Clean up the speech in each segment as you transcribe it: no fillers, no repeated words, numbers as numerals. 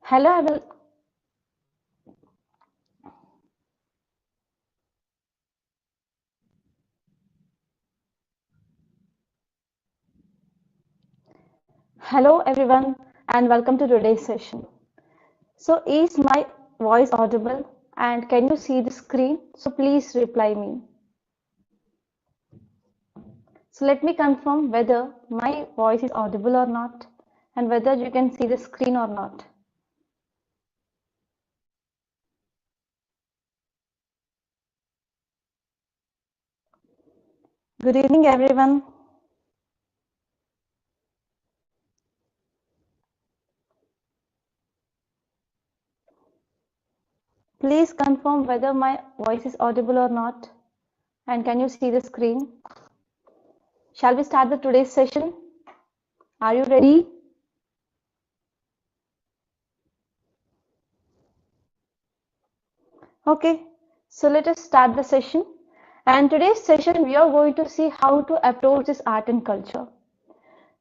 Hello, I will. Hello, everyone, and welcome to today's session. So, is my voice audible? And can you see the screen? So, please reply me. So, let me confirm whether my voice is audible or not, and whether you can see the screen or not. Good evening, everyone. Please confirm whether my voice is audible or not, and can you see the screen? Shall we start the today's session? Are you ready? Okay, so let us start the session. And today's session, we are going to see how to approach this art and culture.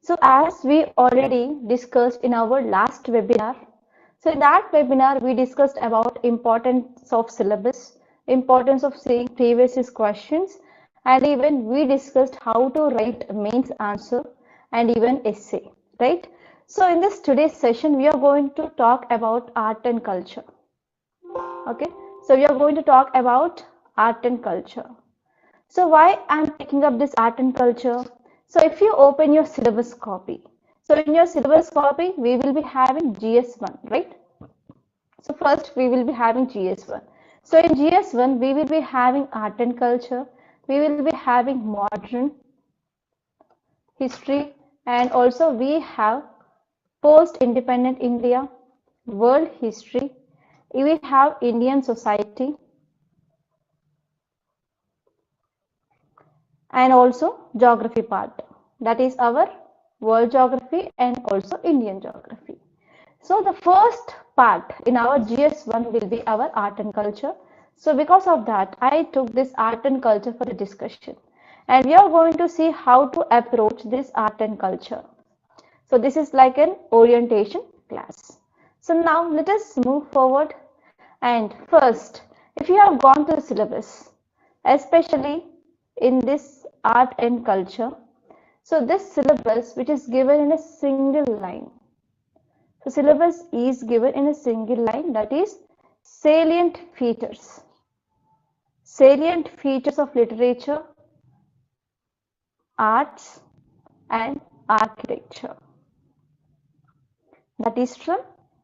So as we already discussed in our last webinar, so in that webinar, we discussed about importance of syllabus, importance of seeing previous questions, and even we discussed how to write mains answer and even essay, right? So in this today's session, we are going to talk about art and culture. Okay, so we are going to talk about art and culture. So why I'm picking up this art and culture? So if you open your syllabus copy, so in your syllabus copy, we will be having GS1, right? So first we will be having GS1. So in GS1, we will be having art and culture, we will be having modern history, and also we have post-independent India, world history, we have Indian society, and also geography part. That is our world geography and also Indian geography. So the first part in our GS1 will be our art and culture. So because of that, I took this art and culture for a discussion. And we are going to see how to approach this art and culture. So this is like an orientation class. So now let us move forward. And first, if you have gone to the syllabus, especially in this art and culture, so this syllabus which is given in a single line. So syllabus is given in a single line, that is salient features. Salient features of literature, arts and architecture. That is from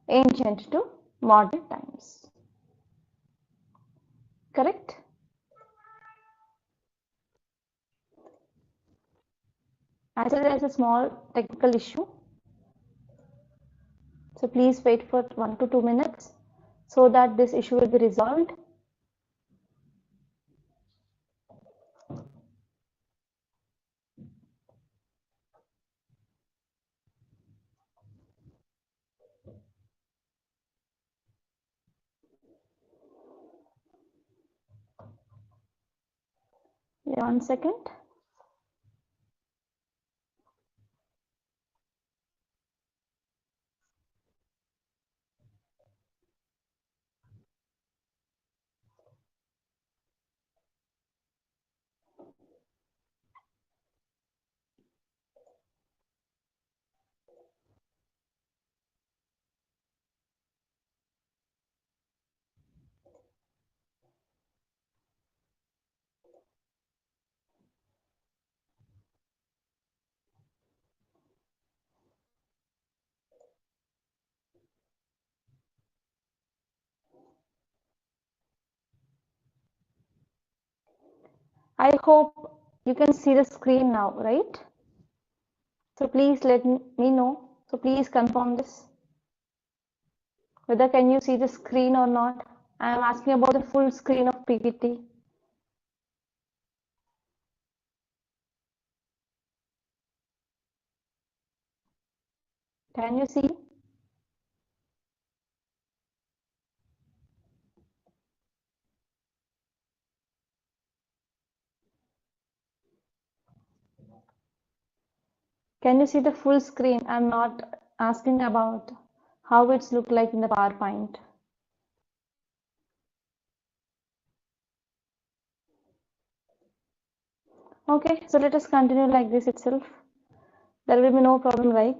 ancient to modern times. Correct? Actually, there is a small technical issue. So please wait for 1 to 2 minutes so that this issue will be resolved. Yeah, 1 second. I hope you can see the screen now, right? So please let me know. So please confirm this. Whether can you see the screen or not? I am asking about the full screen of PPT. Can you see? Can you see the full screen? I'm not asking about how it's look like in the PowerPoint. Okay, so let us continue like this itself. There will be no problem, right?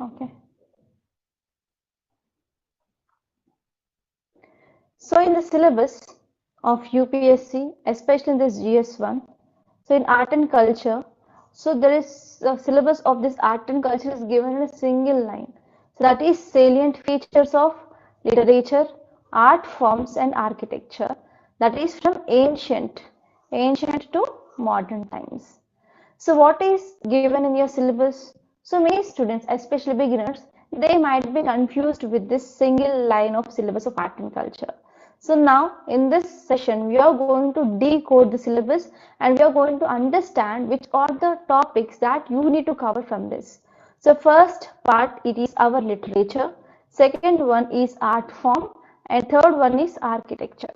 Okay. So in the syllabus of UPSC, especially in this GS1, so in art and culture, so there is the syllabus of this art and culture is given in a single line. So that is salient features of literature, art forms and architecture. That is from ancient to modern times. So what is given in your syllabus? So many students, especially beginners, they might be confused with this single line of syllabus of art and culture. So now in this session, we are going to decode the syllabus and we are going to understand which are the topics that you need to cover from this. So first part, it is our literature. Second one is art form and third one is architecture.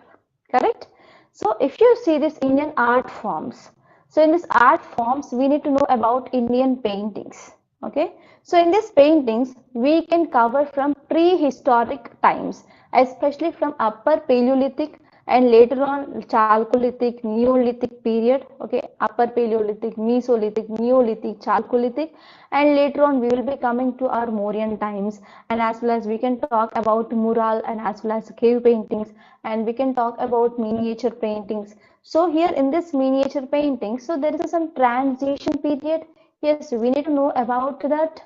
Correct? So if you see this Indian art forms, so in this art forms, we need to know about Indian paintings. Okay. So in these paintings, we can cover from prehistoric times, especially from Upper Paleolithic and later on Chalcolithic, Neolithic period. Okay. Upper Paleolithic, Mesolithic, Neolithic, Chalcolithic, and later on we will be coming to our Mauryan times, and as well as we can talk about mural and as well as cave paintings, and we can talk about miniature paintings. So here in this miniature painting, so there is some transition period. Yes, we need to know about that.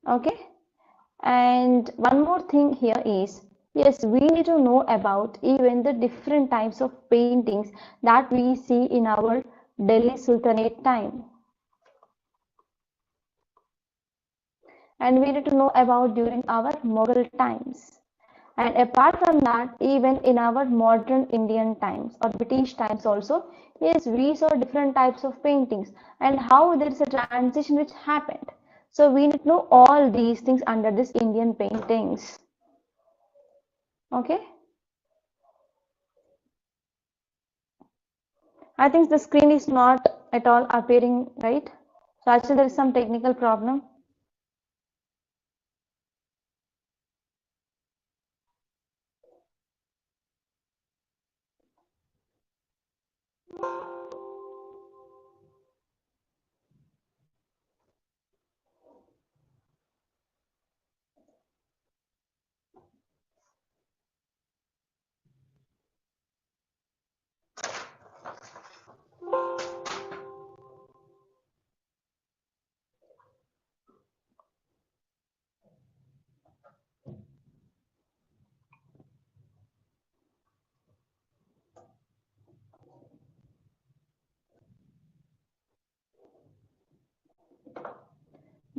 Okay. And one more thing here is, yes, we need to know about even the different types of paintings that we see in our Delhi Sultanate time. And we need to know about during our Mughal times. And apart from that, even in our modern Indian times or British times also, yes, we saw different types of paintings and how there is a transition which happened. So we need to know all these things under this Indian paintings. Okay. I think the screen is not at all appearing, right? So actually there is some technical problem.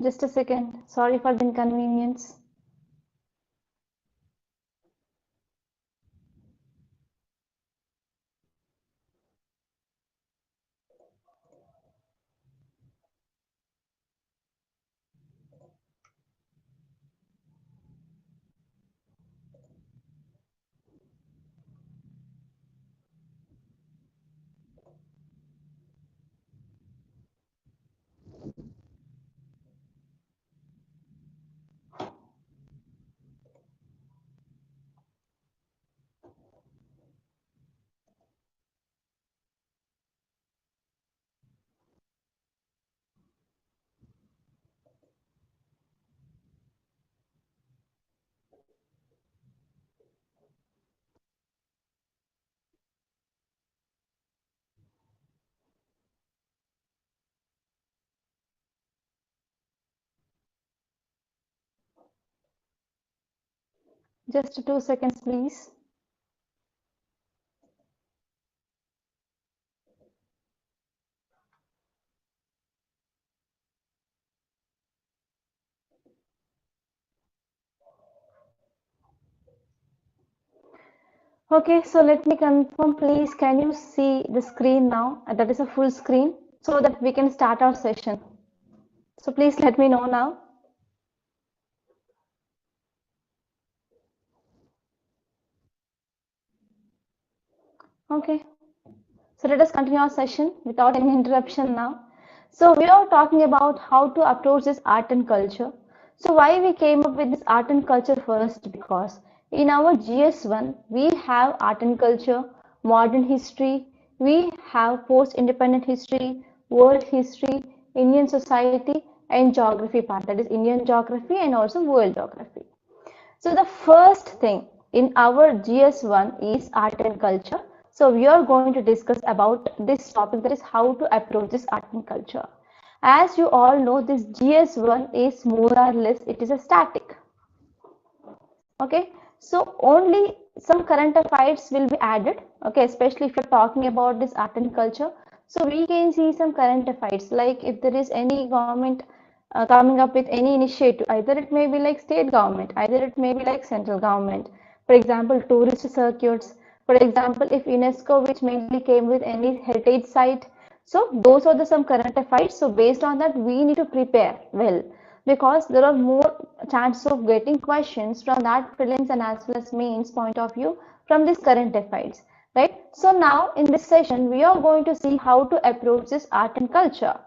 Just a second. Sorry for the inconvenience. Just 2 seconds, please. Okay, so let me confirm, please. Can you see the screen now? That is a full screen so that we can start our session. So please let me know now. Okay, so let us continue our session without any interruption now. So we are talking about how to approach this art and culture. So why we came up with this art and culture first? Because in our GS1 we have art and culture, modern history, we have post-independent history, world history, Indian society and geography part, that is Indian geography and also world geography. So the first thing in our GS1 is art and culture. So we are going to discuss about this topic, that is how to approach this art and culture. As you all know, this GS1 is more or less, it is a static. Okay, so only some current affairs will be added. Okay, especially if you're talking about this art and culture. So we can see some current affairs, like if there is any government coming up with any initiative, either it may be like state government, either it may be like central government. For example, tourist circuits. For example, if UNESCO, which mainly came with any heritage site. So those are the some current affairs. So based on that, we need to prepare well, because there are more chances of getting questions from that prelims and as well as mains point of view from this current affairs, right? So now in this session we are going to see how to approach this art and culture.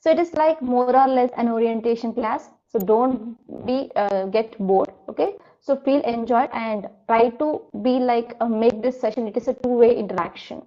So it is like more or less an orientation class, so don't be get bored. Okay, so feel enjoyed and try to be like make this session, it is a two-way interaction.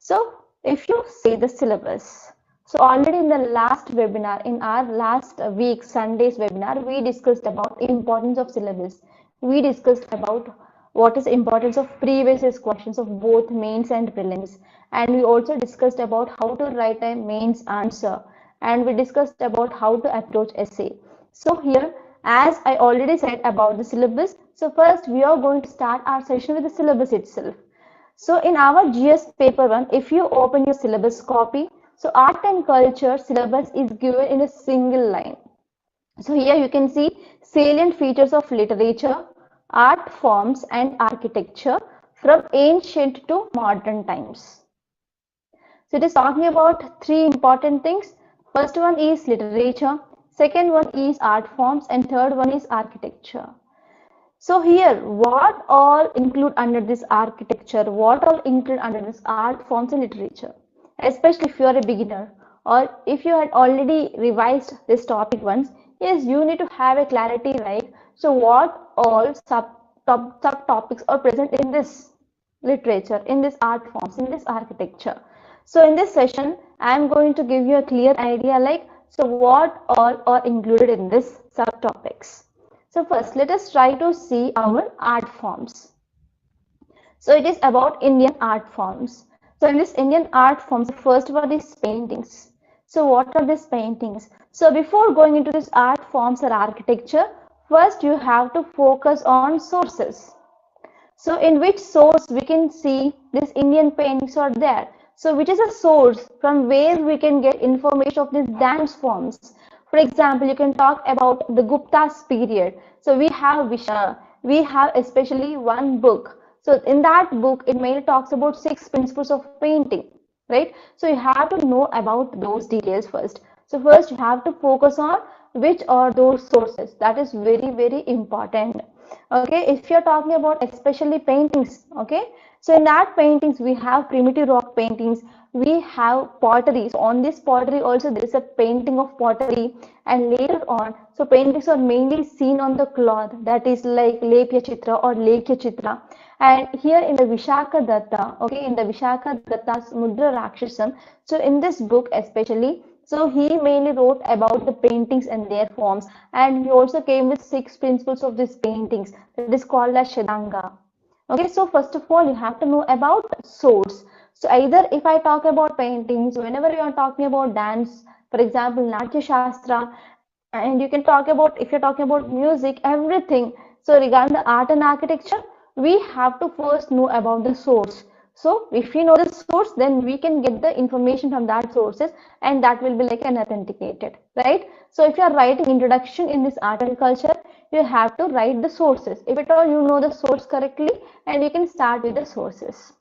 So if you see the syllabus, so already in the last webinar, in our last week Sunday's webinar, we discussed about importance of syllabus. We discussed about what is importance of previous questions of both mains and prelims, and we also discussed about how to write a mains answer, and we discussed about how to approach essay. So here, as I already said about the syllabus, so first we are going to start our session with the syllabus itself. So in our GS paper 1, if you open your syllabus copy, so art and culture syllabus is given in a single line. So here you can see salient features of literature, art forms and architecture from ancient to modern times. So it is talking about three important things. First one is literature, second one is art forms, and third one is architecture. So here, what all include under this architecture, what all include under this art forms and literature, especially if you are a beginner or if you had already revised this topic once, yes, you need to have a clarity like, so what all subtopics are present in this literature, in this art forms, in this architecture. So in this session, I am going to give you a clear idea like, so what all are included in this subtopics. So first, let us try to see our art forms. So it is about Indian art forms. So in this Indian art forms, the first one is paintings. So what are these paintings? So before going into this art forms or architecture, first you have to focus on sources. So in which source we can see these Indian paintings are there. So which is a source from where we can get information of these dance forms. For example, you can talk about the Gupta's period. So we have especially one book. So in that book, it mainly talks about 6 principles of painting, right? So you have to know about those details first. So first you have to focus on which are those sources. That is very, very important. Okay, if you're talking about especially paintings, okay, so in that paintings we have primitive rock paintings, we have pottery. So on this pottery also there is a painting of pottery, and later on, so paintings are mainly seen on the cloth, that is like Lepya Chitra or Lekya Chitra. And here in the Vishaka Datta, okay, in the Vishaka Datta's Mudra Rakshasam, so in this book especially, so he mainly wrote about the paintings and their forms, and he also came with 6 principles of these paintings, that is called as Shadanga. Okay, so first of all, you have to know about source. So either if I talk about paintings, whenever you are talking about dance, for example, Natya Shastra, and you can talk about, if you're talking about music, everything. So regarding the art and architecture, we have to first know about the source. So if we know the source, then we can get the information from that sources, and that will be like an authenticated, right? So if you are writing introduction in this art and culture, you have to write the sources. If at all you know the source correctly, and you can start with the sources.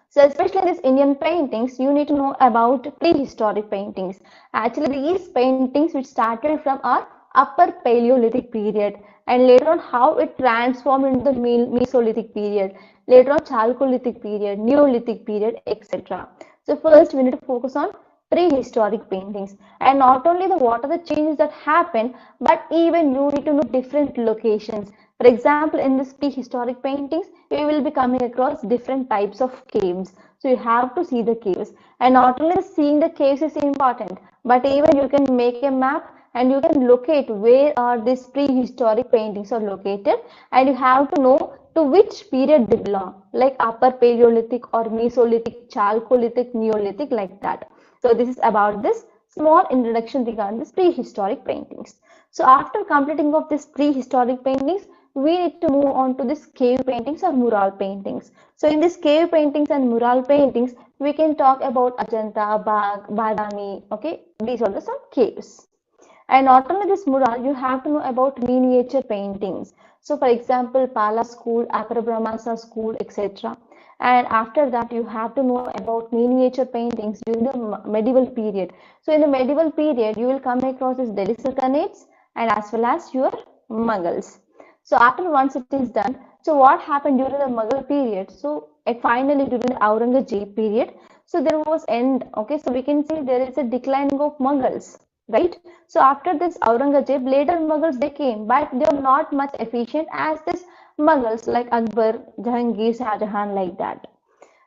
So especially in these Indian paintings, you need to know about prehistoric paintings. Actually, these paintings which started from our upper Paleolithic period, and later on how it transformed into the Mesolithic period, later on Chalcolithic period, Neolithic period, etc. So first we need to focus on prehistoric paintings. And not only the what are the changes that happen, but even you need to know different locations. For example, in this prehistoric paintings, you will be coming across different types of caves. So you have to see the caves. And not only seeing the caves is important, but even you can make a map and you can locate where are these prehistoric paintings are located, and you have to know to which period they belong, like Upper Paleolithic or Mesolithic, Chalcolithic, Neolithic, like that. So this is about this small introduction regarding this prehistoric paintings. So after completing of this prehistoric paintings, we need to move on to this cave paintings or mural paintings. So in this cave paintings and mural paintings, we can talk about Ajanta, Badami, okay, these are the some caves. And not only this mural, you have to know about miniature paintings. So for example, Pala school, Akra school, etc. And after that, you have to know about miniature paintings during the medieval period. So in the medieval period, you will come across this Delhi Sultanates and as well as your Mughals. So after once it is done, so what happened during the Mughal period? So finally during the Aurangzeb period, so there was end. Okay, so we can see there is a declining of Mughals, right? So after this Aurangzeb, later Mughals they came, but they are not much efficient as this Mughals like Akbar, Jahangir, Shah Jahan, like that.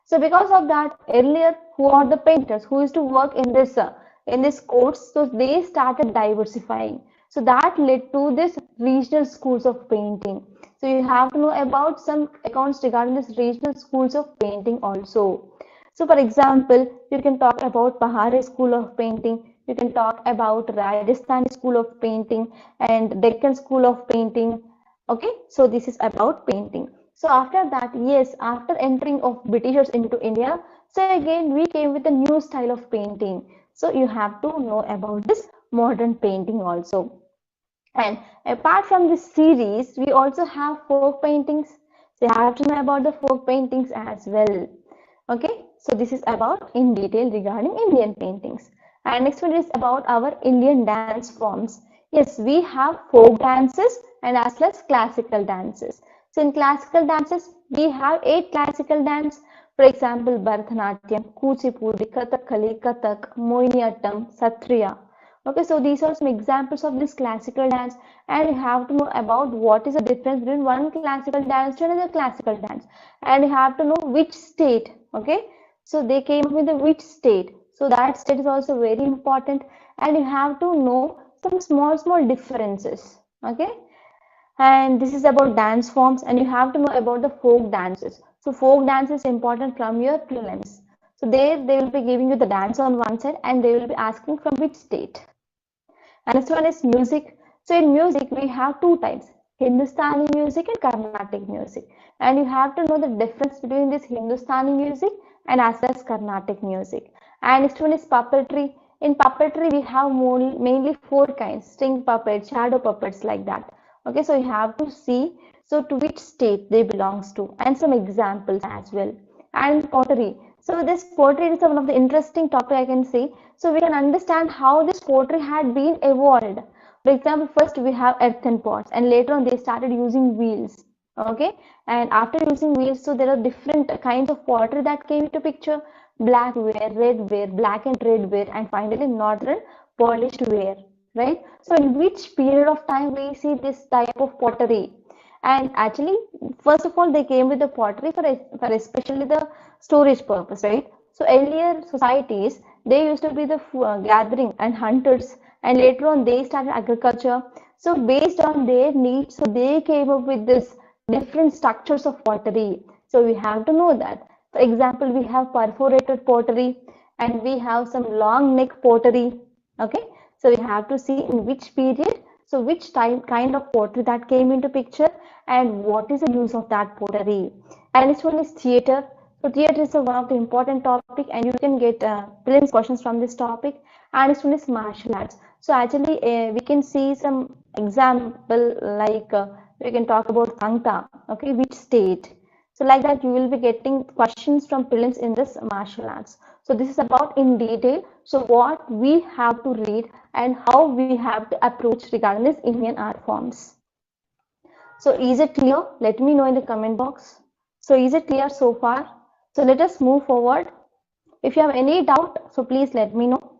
So because of that, earlier who are the painters who used to work in this course, so they started diversifying. So that led to this regional schools of painting. So you have to know about some accounts regarding this regional schools of painting also. So for example, you can talk about Pahari school of painting, you can talk about Rajasthan school of painting and Deccan school of painting. Okay, so this is about painting. So after that, yes, after entering of Britishers into India, so again we came with a new style of painting. So you have to know about this modern painting also. And apart from this series, we also have folk paintings. So you have to know about the folk paintings as well. Okay, so this is about in detail regarding Indian paintings. And next one is about our Indian dance forms. Yes, we have folk dances and as well as classical dances. So in classical dances, we have 8 classical dance. For example, Bharatanatyam, Kuchipudi, Kathakali, Kathak, Mohiniyattam, Satriya. Okay, so these are some examples of this classical dance, and you have to know about what is the difference between one classical dance to another classical dance, and you have to know which state. Okay, so they came up with the which state, so that state is also very important, and you have to know some small differences. Okay, and this is about dance forms, and you have to know about the folk dances. So folk dance is important from your prelims. So there they will be giving you the dance on one side and they will be asking from which state. And next one is music. So in music, we have 2 types, Hindustani music and Carnatic music. And you have to know the difference between this Hindustani music and as well as Carnatic music. And next one is puppetry. In puppetry, we have mainly 4 kinds, string puppets, shadow puppets, like that. Okay, so you have to see, so to which state they belongs to, and some examples as well. And pottery. So this pottery is one of the interesting topic I can say. So we can understand how this pottery had been evolved. For example, first we have earthen pots and later on they started using wheels. Okay, and after using wheels, so there are different kinds of pottery that came into picture: black ware, red ware, black and red ware, and finally northern polished ware. Right? So in which period of time we see this type of pottery? And actually, first of all, they came with the pottery for especially the storage purpose, right? So earlier societies, they used to be the gathering and hunters, and later on they started agriculture. So based on their needs, so they came up with this different structures of pottery. So we have to know that. For example, we have perforated pottery and we have some long neck pottery. Okay, so we have to see in which period, so which kind of pottery that came into picture and what is the use of that pottery. And this one is theater. So theater is one of the important topic and you can get prelims questions from this topic. And this one is martial arts. So actually we can see some example like we can talk about Tangta, okay, which state. So like that you will be getting questions from prelims in this martial arts. So this is about in detail. So what we have to read and how we have to approach regarding this Indian art forms. So is it clear? Let me know in the comment box. So is it clear so far? So let us move forward. If you have any doubt, so please let me know.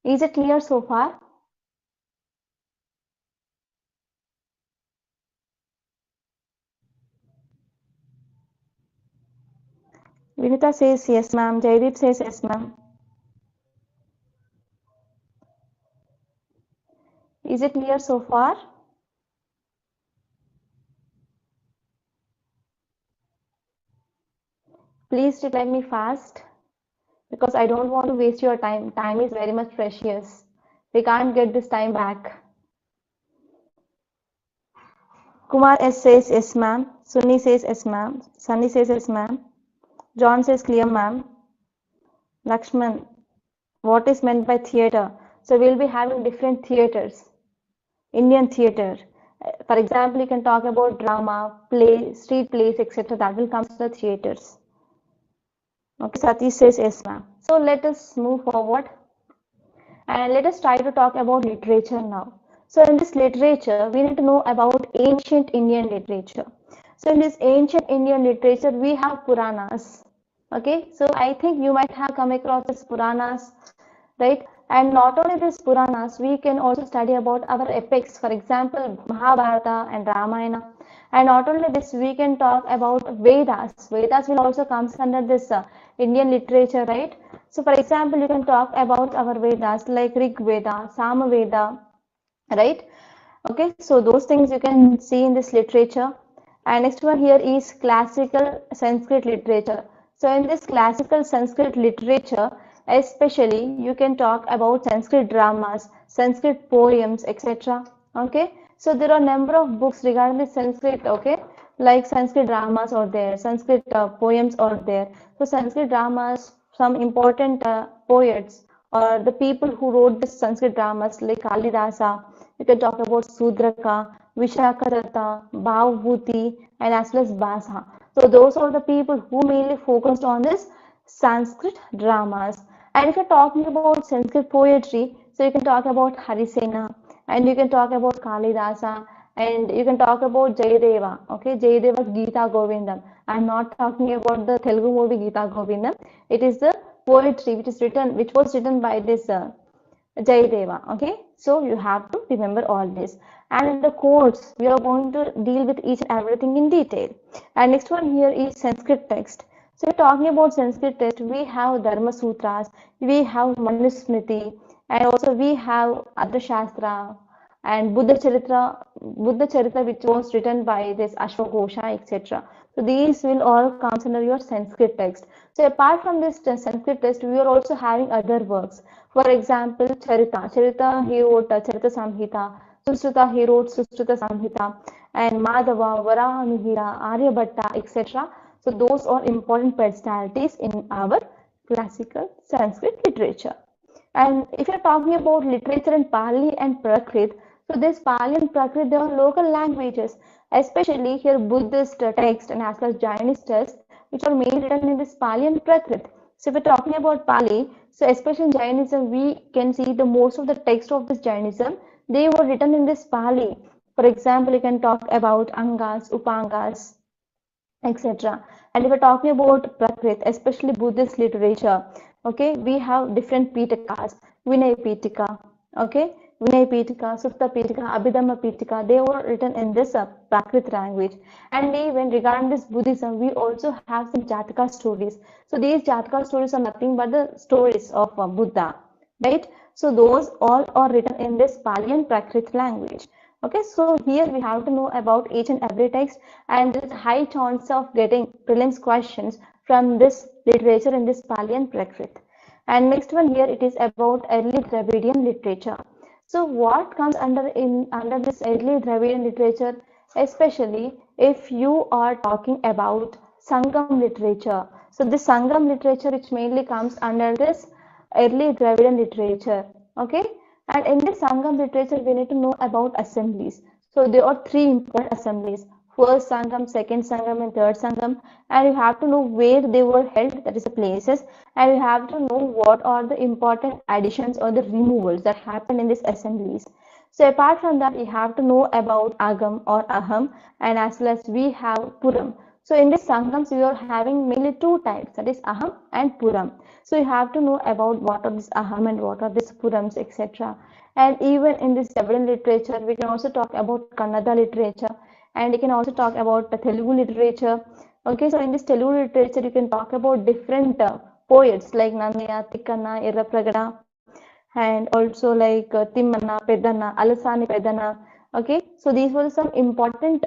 Is it clear so far? Vinita says yes, ma'am. Jaideep says yes, ma'am. Is it clear so far? Please reply me fast because I don't want to waste your time. Time is very much precious. We can't get this time back. Kumar S says yes, ma'am. Sunny says yes, ma'am. Sunny says yes, ma'am. John says clear, ma'am. Lakshman, what is meant by theatre? So we'll be having different theatres. Indian theatre. For example, you can talk about drama, play, street plays, etc. That will come to the theatres. Okay, Satish says yes, ma'am. So let us move forward and let us try to talk about literature now. So in this literature, we need to know about ancient Indian literature. So in this ancient Indian literature, we have Puranas. Okay, so I think you might have come across this Puranas, right? And not only this Puranas, we can also study about our epics, for example, Mahabharata and Ramayana. And not only this, we can talk about Vedas. Vedas will also come under this Indian literature, right? So, for example, you can talk about our Vedas like Rig Veda, Sama Veda, right? Okay, so those things you can see in this literature. And next one here is classical Sanskrit literature. So in this classical Sanskrit literature, especially you can talk about Sanskrit dramas, Sanskrit poems, etc. Okay, so there are number of books regarding the Sanskrit. Okay, like Sanskrit dramas are there, Sanskrit poems are there. So Sanskrit dramas, some important poets or the people who wrote the Sanskrit dramas like Kalidasa. You can talk about Sudraka, Vishakadatta, Bhavbhuti, and as well as Basa. So those are the people who mainly focused on this Sanskrit dramas. And if you're talking about Sanskrit poetry, so you can talk about Harisena, and you can talk about Kalidasa, and you can talk about Jayadeva. Okay, Jayadeva's Gita Govindam. I'm not talking about the Telugu movie Gita Govindam. It is the poetry which was written by this Jayadeva. Okay, so you have to remember all this. And in the course, we are going to deal with each and everything in detail. And next one here is Sanskrit text. So talking about Sanskrit text, we have Dharma Sutras, we have Manusmriti, and also we have Arthashastra and Buddha Charitra, which was written by this Ashwagosha, etc. So these will all come under your Sanskrit text. So apart from this Sanskrit text, we are also having other works. For example, Charita. Charita, he wrote Charita Samhita. Susruta, he wrote Susruta Samhita. And Madhava, Varaha Mihira, Aryabhatta, etc. So those are important personalities in our classical Sanskrit literature. And if you're talking about literature in Pali and Prakrit, so this Pali and Prakrit, they are local languages, especially here Buddhist text and as well as Jainist text, which are mainly written in this Pali and Prakrit. So if we're talking about Pali, so especially in Jainism, we can see the most of the text of this Jainism, they were written in this Pali. For example, you can talk about Angas, Upangas, etc. And if we're talking about Prakrit, especially Buddhist literature, okay, we have different Pitakas, Vinay Pitika, okay, Vinay Pitika, Sutta Pitika, Abhidhamma Pitika, they were written in this Prakrit language. And even regarding this Buddhism, we also have some Jataka stories. So these Jataka stories are nothing but the stories of Buddha, right? So those all are written in this Pali and Prakrit language. Okay, so here we have to know about each and every text, and there is high chance of getting prelims questions from this literature in this Pali and Prakrit. And next one here, it is about early Dravidian literature. So what comes under this early Dravidian literature, especially if you are talking about Sangam literature. So this Sangam literature, which mainly comes under this early Dravidian literature. Okay, and in this Sangam literature, we need to know about assemblies. So there are three important assemblies: first Sangam, second Sangam, and third Sangam. And you have to know where they were held, that is the places, and you have to know what are the important additions or the removals that happen in these assemblies. So apart from that, you have to know about Agam or Aham, and as well as we have Puram. So in this Sangams, we are having mainly two types, that is Aham and Puram. So you have to know about what are this Aham and what are this Purams, etc. And even in this Tibetan literature, we can also talk about Kannada literature, and you can also talk about the Telugu literature. Okay, so in this Telugu literature, you can talk about different poets like Nannaya, Tikkanna, Irrapragada, and also like Timmanna, Peddana, Alasani Peddana. Okay, so these were some important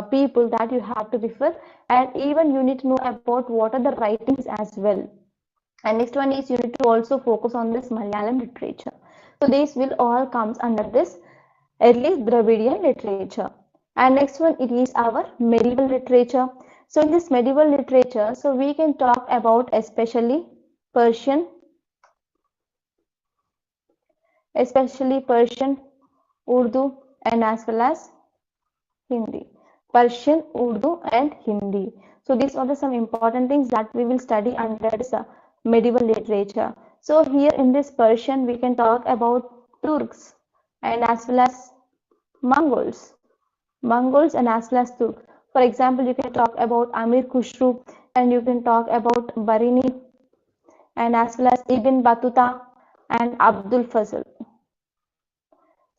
people that you have to refer, and even you need to know about what are the writings as well. And next one is you need to also focus on this Malayalam literature. So these will all comes under this early Dravidian literature. And next one, it is our medieval literature. So in this medieval literature, so we can talk about especially Persian, Urdu, and as well as Hindi. Persian, Urdu, and Hindi. So these are the some important things that we will study under this medieval literature. So here in this Persian, we can talk about Turks and as well as Mongols. Mongols and as well as Turks. For example, you can talk about Amir Khusru, and you can talk about Barini, and as well as Ibn Battuta and Abdul Fazl.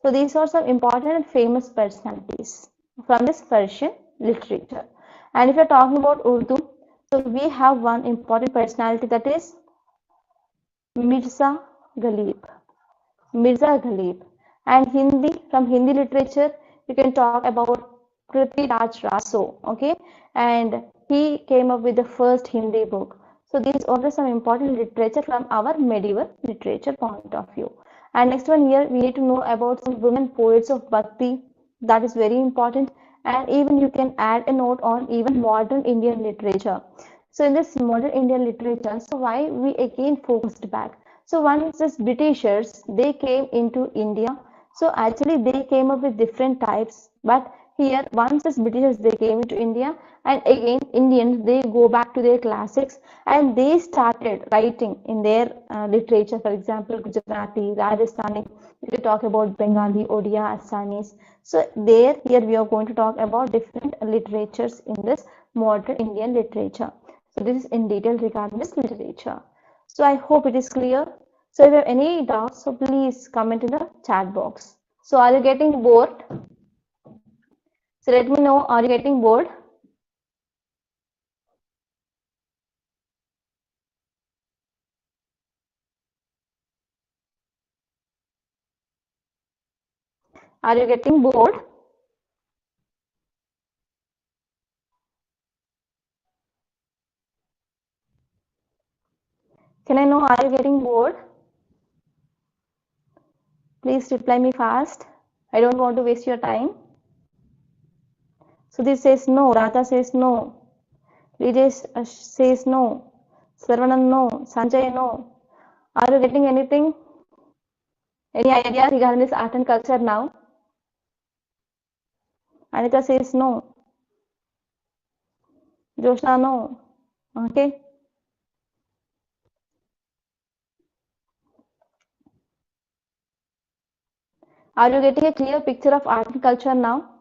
So these are some important and famous personalities from this Persian literature. And if you're talking about Urdu, so we have one important personality, that is Mirza Ghalib. Mirza Ghalib. And Hindi, from Hindi literature, you can talk about Prithviraj Raso, okay? And he came up with the first Hindi book. So these are some important literature from our medieval literature point of view. And next one, here we need to know about some women poets of Bhakti. That is very important. And even you can add a note on even modern Indian literature. So in this modern Indian literature, so why we again focused back? So once this Britishers, they came into India. So actually they came up with different types, but here once this Britishers, they came into India, and again Indians, they go back to their classics and they started writing in their literature. For example, Gujarati, Rajasthani, we can talk about Bengali, Odia, Assamese. So here we are going to talk about different literatures in this modern Indian literature. So this is in detail regarding this literature. So I hope it is clear. So if you have any doubts, so please comment in the chat box. So are you getting bored? So let me know, are you getting bored? Are you getting bored? Can I know, are you getting bored? Please reply me fast. I don't want to waste your time. So this says no, Radha says no, Vijay says no, Sarvanan no, Sanjay no. Are you getting anything? Any ideas regarding this art and culture now? Anita says no. Joshna no. Okay. Are you getting a clear picture of art and culture now?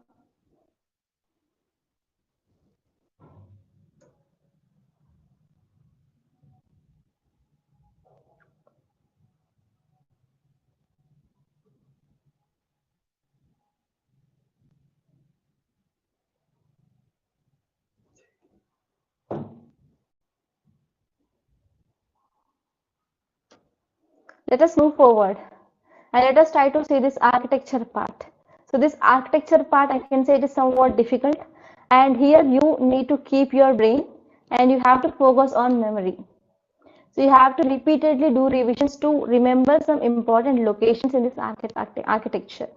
Let us move forward and let us try to see this architecture part. So this architecture part, I can say it is somewhat difficult, and here you need to keep your brain and you have to focus on memory. So you have to repeatedly do revisions to remember some important locations in this architecture.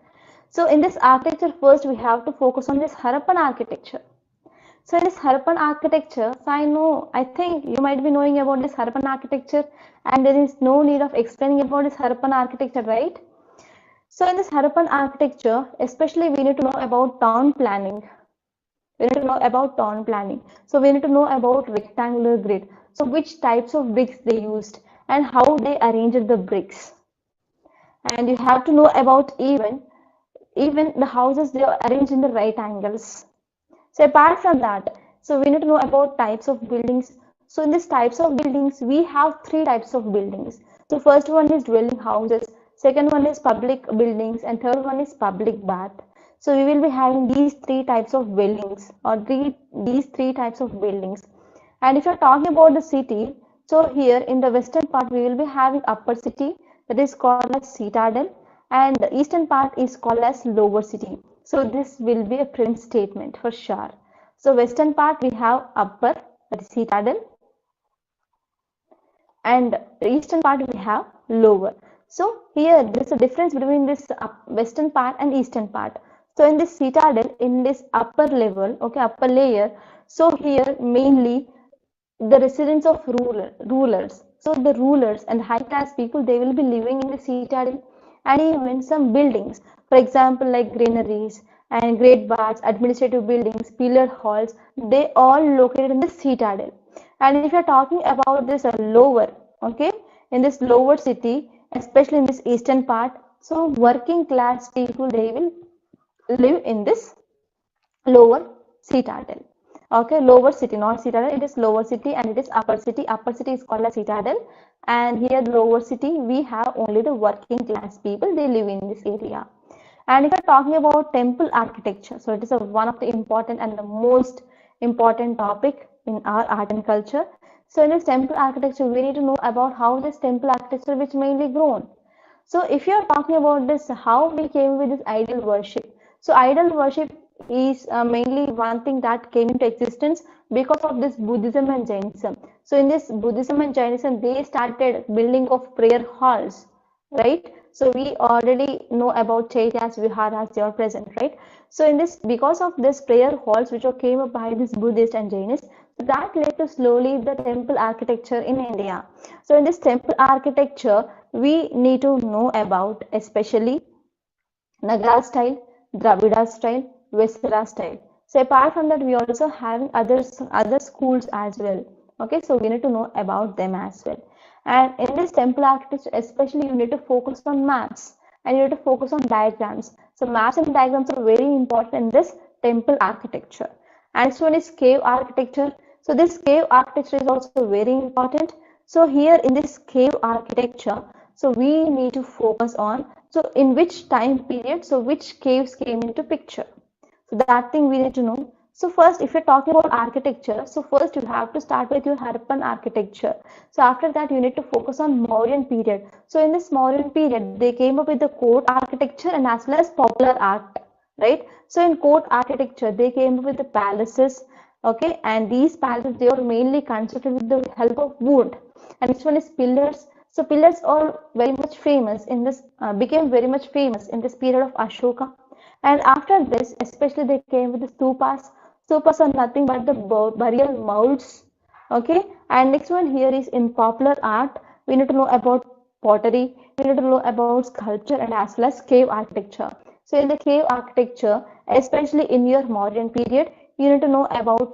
So in this architecture, first we have to focus on this Harappan architecture. So in this Harappan architecture, so I think you might be knowing about this Harappan architecture, and there is no need of explaining about this Harappan architecture, right? So in this Harappan architecture, especially we need to know about town planning. We need to know about town planning. So we need to know about rectangular grid. So which types of bricks they used and how they arranged the bricks. And you have to know about even the houses, they are arranged in the right angles. So apart from that, So we need to know about types of buildings. So in these types of buildings, we have three types of buildings. So first one is dwelling houses, second one is public buildings, and third one is public bath. So we will be having these three types of buildings, or these three types of buildings. And if you're talking about the city, so here in the western part we will be having upper city, that is called as citadel, and the eastern part is called as lower city. So this will be a print statement for sure. So western part we have upper, that is citadel, and eastern part we have lower. So here there is a difference between this western part and eastern part. So in this citadel, in this upper level, okay, upper layer, so here mainly the residence of rulers. So the rulers and high class people, they will be living in the citadel, and even some buildings, for example like granaries and great baths, administrative buildings, pillar halls, they all located in the citadel. And if you're talking about this lower, okay, in this lower city, especially in this eastern part, so working class people, they will live in this lower citadel. Okay, lower city, not citadel, it is lower city, and it is upper city. Upper city is called as citadel, and here lower city we have only the working class people, they live in this area. And if you're talking about temple architecture, so it is one of the important and the most important topic in our art and culture. So in this temple architecture, we need to know about how this temple architecture which mainly grown. So if you are talking about this, how we came with this idol worship. So idol worship is mainly one thing that came into existence because of this Buddhism and Jainism. So in this Buddhism and Jainism, they started building of prayer halls, right? So we already know about chaityas, viharas, they are present, right? So in this, because of this prayer halls which came up by this Buddhist and Jainists, that led to slowly the temple architecture in India. So in this temple architecture, we need to know about especially Nagara style, Dravida style, Vesara style. So apart from that, we also have other schools as well. Okay, so we need to know about them as well. And in this temple architecture, especially you need to focus on maps and you need to focus on diagrams. So maps and diagrams are very important in this temple architecture. And next one is cave architecture. So this cave architecture is also very important. So here in this cave architecture, so we need to focus on, so in which time period, so which caves came into picture. So that thing we need to know. So first, if you're talking about architecture, so first you have to start with your Harappan architecture. So after that, you need to focus on Mauryan period. So in this Mauryan period, they came up with the court architecture and as well as popular art, right? So in court architecture, they came up with the palaces, okay, and these palaces, they are mainly constructed with the help of wood. And next one is pillars. So pillars are very much famous in this, became very much famous in this period of Ashoka. And after this, especially they came with the stupas. Stupas are nothing but the burial mounds. Okay. And next one here is in popular art. We need to know about pottery. We need to know about sculpture and as well as cave architecture. So in the cave architecture, especially in your modern period, you need to know about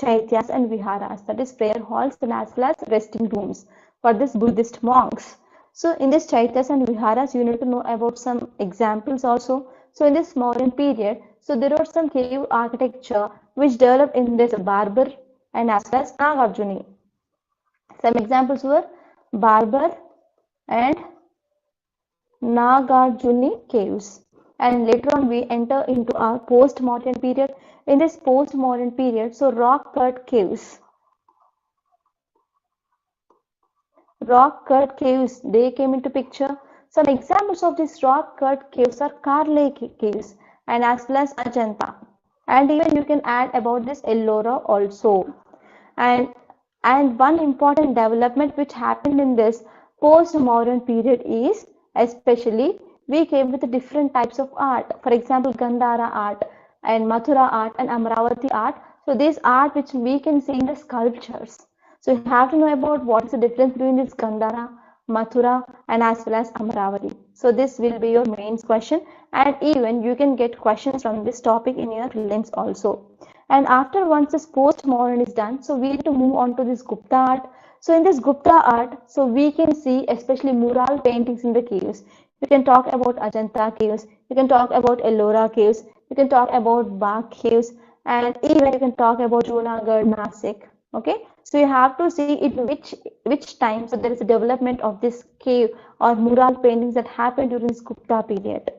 chaityas and viharas, that is prayer halls and as well as resting rooms for this Buddhist monks. So in this chaityas and viharas, you need to know about some examples also. So in this modern period, so there are some cave architecture which developed in this Barbar and as well as Nagarjuni. Some examples were Barbar and Nagarjuni caves. And later on we enter into our post-modern period. In this post-modern period, so rock-cut caves. Rock-cut caves, they came into picture. Some examples of these rock-cut caves are Karle caves and as well as Ajanta. And even you can add about this Ellora also. And one important development which happened in this post-modern period is especially we came with different types of art. For example, Gandhara art and Mathura art and Amravati art. So these art which we can see in the sculptures. So you have to know about what is the difference between this Gandhara, Mathura and as well as Amravati. So this will be your main question, and even you can get questions from this topic in your prelims also. And after once this post-modern is done, so we need to move on to this Gupta art. So in this Gupta art, so we can see especially mural paintings in the caves. You can talk about Ajanta caves, you can talk about Ellora caves, you can talk about Bagh caves, and even you can talk about Junagadh, Nasik. Okay, so you have to see in which time. So there is a development of this cave or mural paintings that happened during this Gupta period.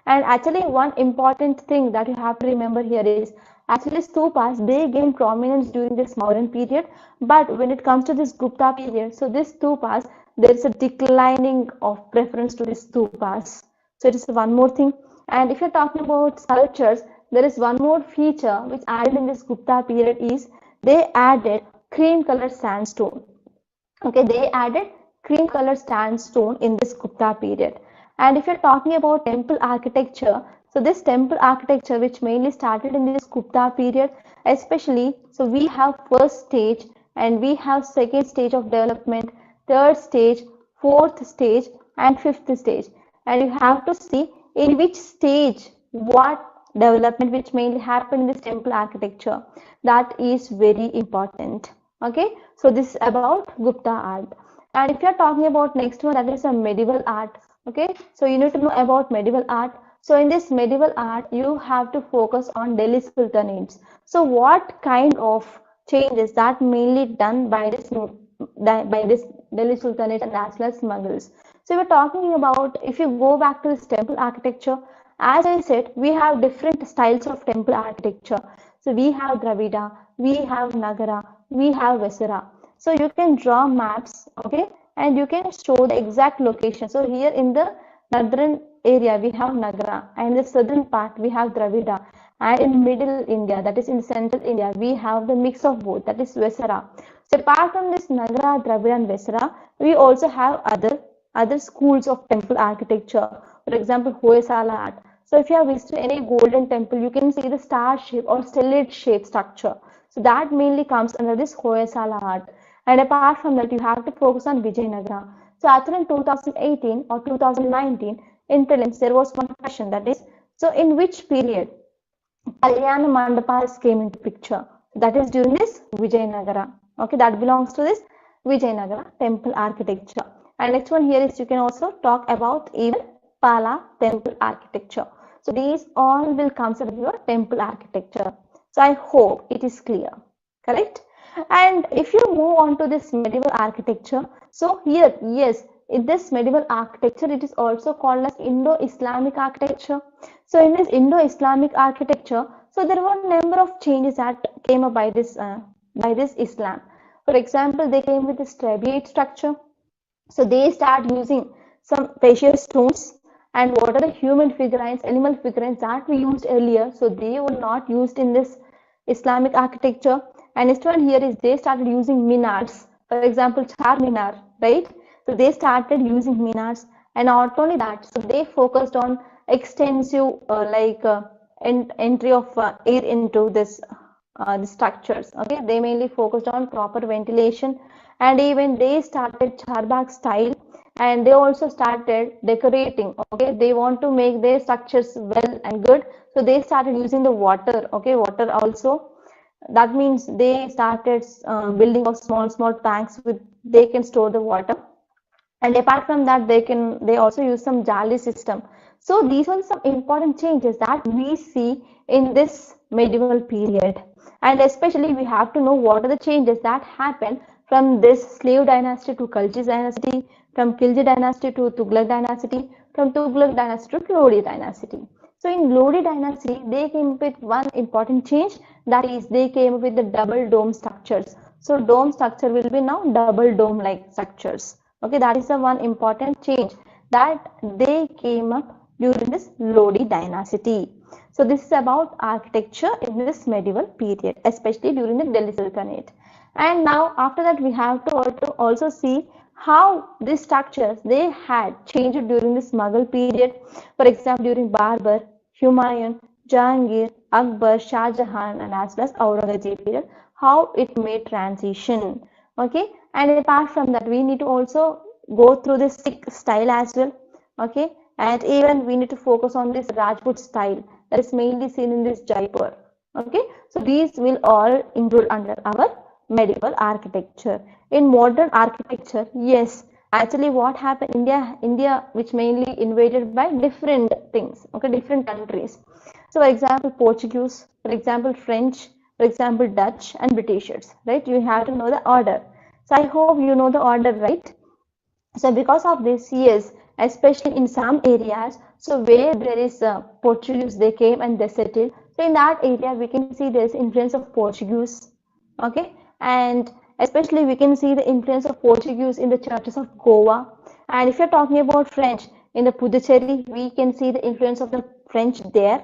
And actually, one important thing that you have to remember here is actually stupas they gain prominence during this modern period, but when it comes to this Gupta period, so this stupas there is a declining of preference to these stupas. So it is one more thing. And if you're talking about sculptures, there is one more feature which added in this Gupta period is they added cream colored sandstone. Okay, they added cream colored sandstone in this Gupta period. And if you're talking about temple architecture, so this temple architecture which mainly started in this Gupta period, especially, so we have first stage and we have second stage of development, third stage, fourth stage and fifth stage. And you have to see in which stage what development which mainly happened in this temple architecture. That is very important. Okay, so this is about Gupta art. And if you're talking about next one, that is a medieval art. Okay, so you need to know about medieval art. So in this medieval art, you have to focus on Delhi Sultanates. So what kind of changes that mainly done by this Delhi Sultanate and as well as Mughals. So we're talking about, if you go back to this temple architecture, as I said, we have different styles of temple architecture. So we have Dravida, we have Nagara, we have Vesara. So you can draw maps, okay, and you can show the exact location. So here in the northern area we have Nagara, and the southern part we have Dravida, and in middle India, that is in central India, we have the mix of both, that is Vesara. So apart from this Nagara, Dravida and Vesara, we also have other schools of temple architecture. For example, Hoysala art. So if you have visited any golden temple, you can see the star shape or stellate shape structure. So that mainly comes under this Hoysala art. And apart from that, you have to focus on Vijayanagara. So actually in 2018 or 2019, in prelims, there was one question, that is, so in which period Kalyana Mandapas came into picture? That is during this Vijayanagara. Okay, that belongs to this Vijayanagara temple architecture. And next one here is, you can also talk about even Pala temple architecture. So these all will consider your temple architecture. So I hope it is clear, correct? And if you move on to this medieval architecture, so here, yes, in this medieval architecture, it is also called as Indo-Islamic architecture. So in this Indo-Islamic architecture, so there were a number of changes that came up by this Islam. For example, they came with this trabeate structure. So they start using some precious stones, and what are the human figurines, animal figurines that we used earlier, so they were not used in this Islamic architecture. And next one here is, they started using minars. For example, Char Minar, right? So they started using minars, and not only that, so they focused on extensive entry of air into this the structures. Okay, they mainly focused on proper ventilation, and even they started charbagh style, and they also started decorating. Okay, they want to make their structures well and good, so they started using the water. Okay, water also, that means they started building of small tanks with they can store the water. And apart from that, they also use some jali system. So these are some important changes that we see in this medieval period. And especially we have to know what are the changes that happen from this slave dynasty to Khalji dynasty, from Khilji dynasty to Tughlaq dynasty, from Tughlaq dynasty to Lodi dynasty. So in Lodi dynasty, they came up with one important change, that is they came up with the double dome structures. So dome structure will be now double dome like structures. Okay, that is the one important change that they came up during this Lodi dynasty. So this is about architecture in this medieval period, especially during the Delhi Sultanate. And now after that, we have to also see how these structures they had changed during this Mughal period. For example, during Babur, Humayun, Jahangir, Akbar, Shah Jahan, and as well as Aurangzeb period, how it made transition. Okay, and apart from that, we need to also go through this Sikh style as well. Okay, and even we need to focus on this Rajput style that is mainly seen in this Jaipur. Okay, so these will all include under our medieval architecture. In modern architecture, yes, actually what happened, India which mainly invaded by different things, okay, different countries. So for example, Portuguese, for example, French, for example, Dutch and Britishers, right? You have to know the order. So I hope you know the order, right? So because of this, yes, especially in some areas, so where there is Portuguese, they came and they settled. So in that area, we can see there's influence of Portuguese, okay, and especially we can see the influence of Portuguese in the churches of Goa. And if you're talking about French in the Puducherry, we can see the influence of the French there.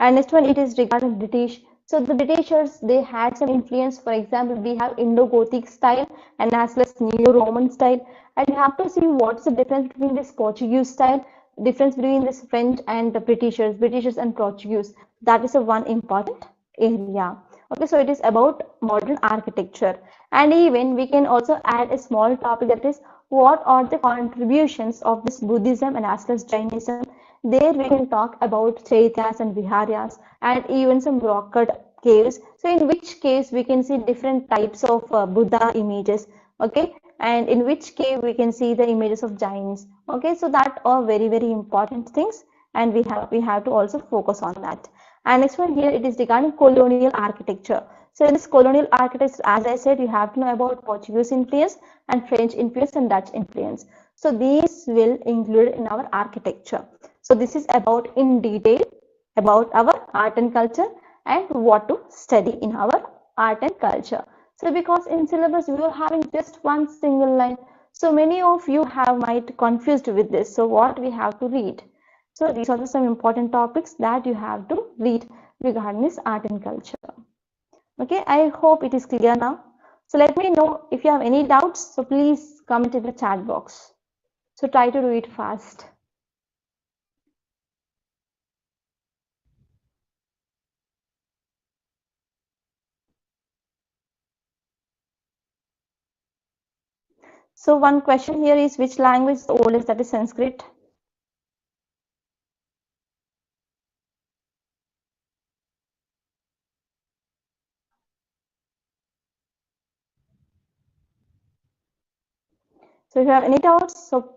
And next one, it is regarding British. So the Britishers, they had some influence. For example, we have Indo-Gothic style and as well as Neo-Roman style. And you have to see what's the difference between this Portuguese style, difference between this French and the Britishers and Portuguese. That is a one important area. Okay, so it is about modern architecture. And even we can also add a small topic, that is what are the contributions of this Buddhism and as well as Jainism. There we can talk about chaityas and viharas and even some rock cut caves. So in which case we can see different types of Buddha images, okay, and in which cave we can see the images of Jains. Okay, so that are very important things, and we have to also focus on that. And next one here, it is regarding colonial architecture. So in this colonial architecture, as I said, you have to know about Portuguese influence and French influence and Dutch influence. So these will include in our architecture. So this is about in detail about our art and culture and what to study in our art and culture. So because in syllabus we are having just one single line, so many of you might confused with this. So what we have to read? So these are some important topics that you have to read regarding this art and culture. Okay, I hope it is clear now. So let me know if you have any doubts. So please comment in the chat box. So try to do it fast. So one question here is, which language is the oldest? That is Sanskrit. So if you have any doubts, so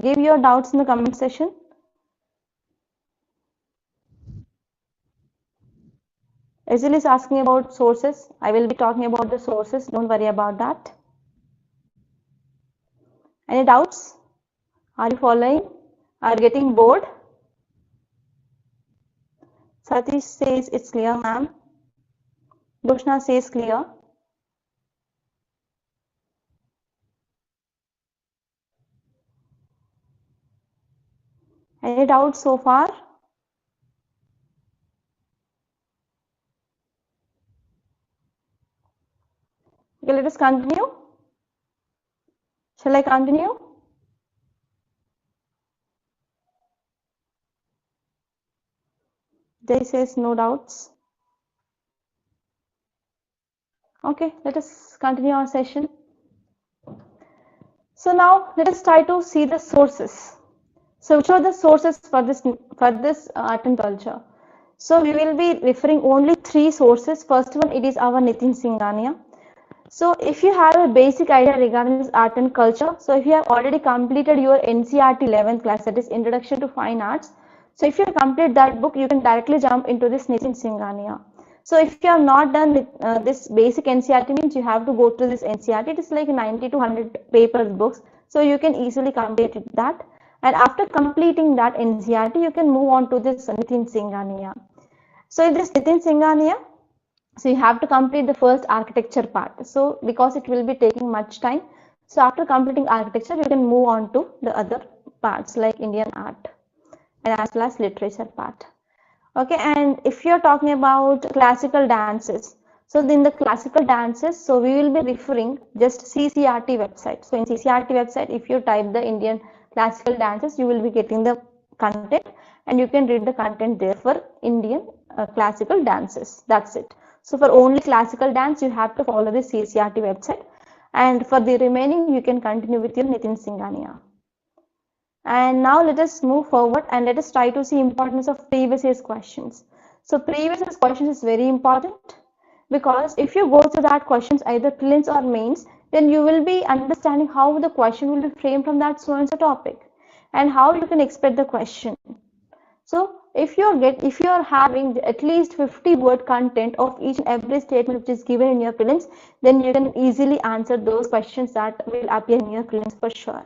give your doubts in the comment section. Exel is asking about sources. I will be talking about the sources. Don't worry about that. Any doubts? Are you following? Are you getting bored? Satish says it's clear, ma'am. Doshna says clear. Any doubts so far? Okay, let us continue. Shall I continue? Jay says no doubts. Okay, let us continue our session. So now let us try to see the sources. So which are the sources for this art and culture? So we will be referring only three sources. First one, it is our Nitin Singhania. So if you have a basic idea regarding this art and culture, so if you have already completed your NCERT 11th class, that is Introduction to Fine Arts, so if you complete that book, you can directly jump into this Nitin Singhania. So if you have not done this basic NCERT, means you have to go to this NCERT. It is like 90 to 100 papers books, so you can easily complete that. And after completing that NCERT, you can move on to this Nitin Singhania. So in this Nitin Singhania, so you have to complete the first architecture part. So because it will be taking much time, so after completing architecture, you can move on to the other parts like Indian art and as well as literature part. Okay, and if you're talking about classical dances, so in the classical dances, so we will be referring just CCRT website. So in CCRT website, if you type the Indian classical dances, you will be getting the content and you can read the content there for Indian classical dances. That's it. So for only classical dance, you have to follow the CCRT website, and for the remaining, you can continue with your Nitin Singhania. And now let us move forward and let us try to see importance of previous year's questions. So previous year's questions is very important because if you go through that questions, either prelims or mains, then you will be understanding how the question will be framed from that so and so topic and how you can expect the question. So if you're having at least 50 word content of each and every statement which is given in your prelims, then you can easily answer those questions that will appear in your prelims for sure.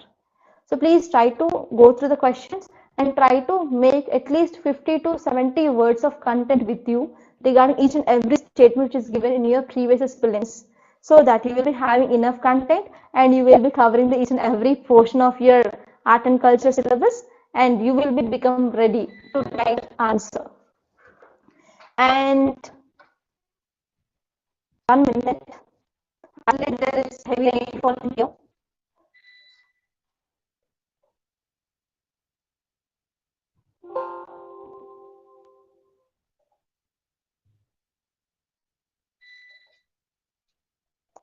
So please try to go through the questions and try to make at least 50 to 70 words of content with you regarding each and every statement which is given in your previous prelims, so that you will be having enough content and you will be covering the each and every portion of your art and culture syllabus, and you will be become ready to write answer. And 1 minute, unless there is heavy rainfall in here.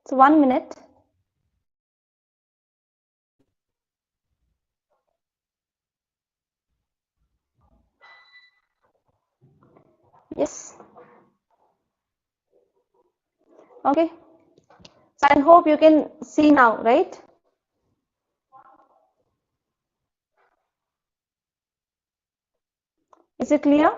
So 1 minute. Yes. Okay. So I hope you can see now, right? Is it clear?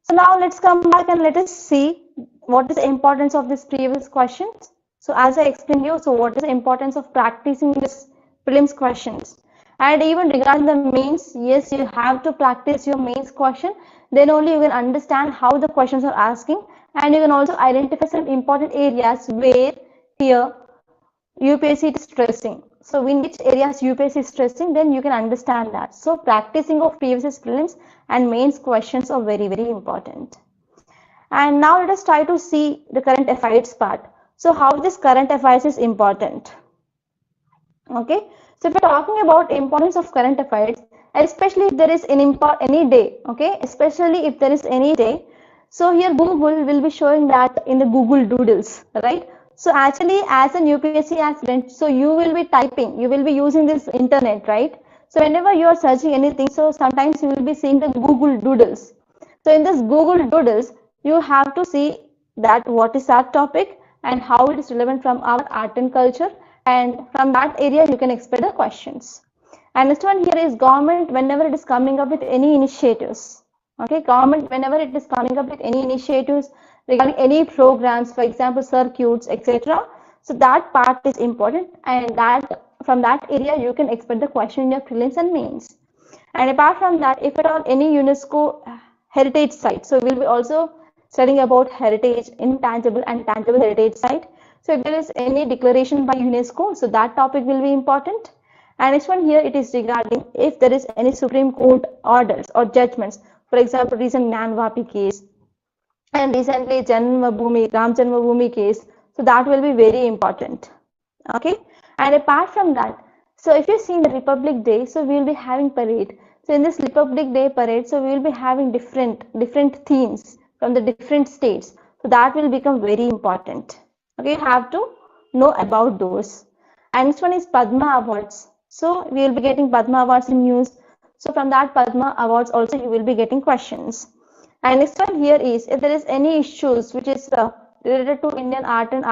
So now let's come back and let us see what is the importance of this previous questions. So as I explained you, so what is the importance of practicing this prelims questions? And even regarding the mains, yes, you have to practice your mains question. Then only you can understand how the questions are asking, and you can also identify some important areas where here UPSC is stressing. So in which areas UPSC is stressing, then you can understand that. So practicing of previous prelims and mains questions are very, very important. And now let us try to see the current affairs part. So how this current affairs is important. Okay. So if we're talking about importance of current affairs, especially if there is any day, okay, especially if there is any day. So here Google will be showing that in the Google Doodles, right? So actually as an UPSC aspirant, so you will be typing, you will be using this internet, right? So whenever you are searching anything, so sometimes you will be seeing the Google Doodles. So in this Google Doodles, you have to see that what is that topic and how it is relevant from our art and culture, and from that area you can expect the questions. And next one here is government whenever it is coming up with any initiatives. Okay, government whenever it is coming up with any initiatives regarding any programs, for example circuits, etc. So that part is important, and that from that area you can expect the question in your prelims and mains. And apart from that, if at all any UNESCO heritage site, so we'll be also studying about heritage, intangible and tangible heritage site. So if there is any declaration by UNESCO, so that topic will be important. And next one here, it is regarding if there is any Supreme Court orders or judgments, for example, recent Nanvapi case and recently Ram Janmabhoomi case. So that will be very important. Okay. And apart from that, so if you see the Republic Day, so we will be having parade. So in this Republic Day parade, so we will be having different themes from the different states. So that will become very important. Okay, you have to know about those. And next one is Padma Awards. So we will be getting Padma Awards in news. So from that Padma Awards also you will be getting questions. And next one here is if there is any issues which is related to Indian art and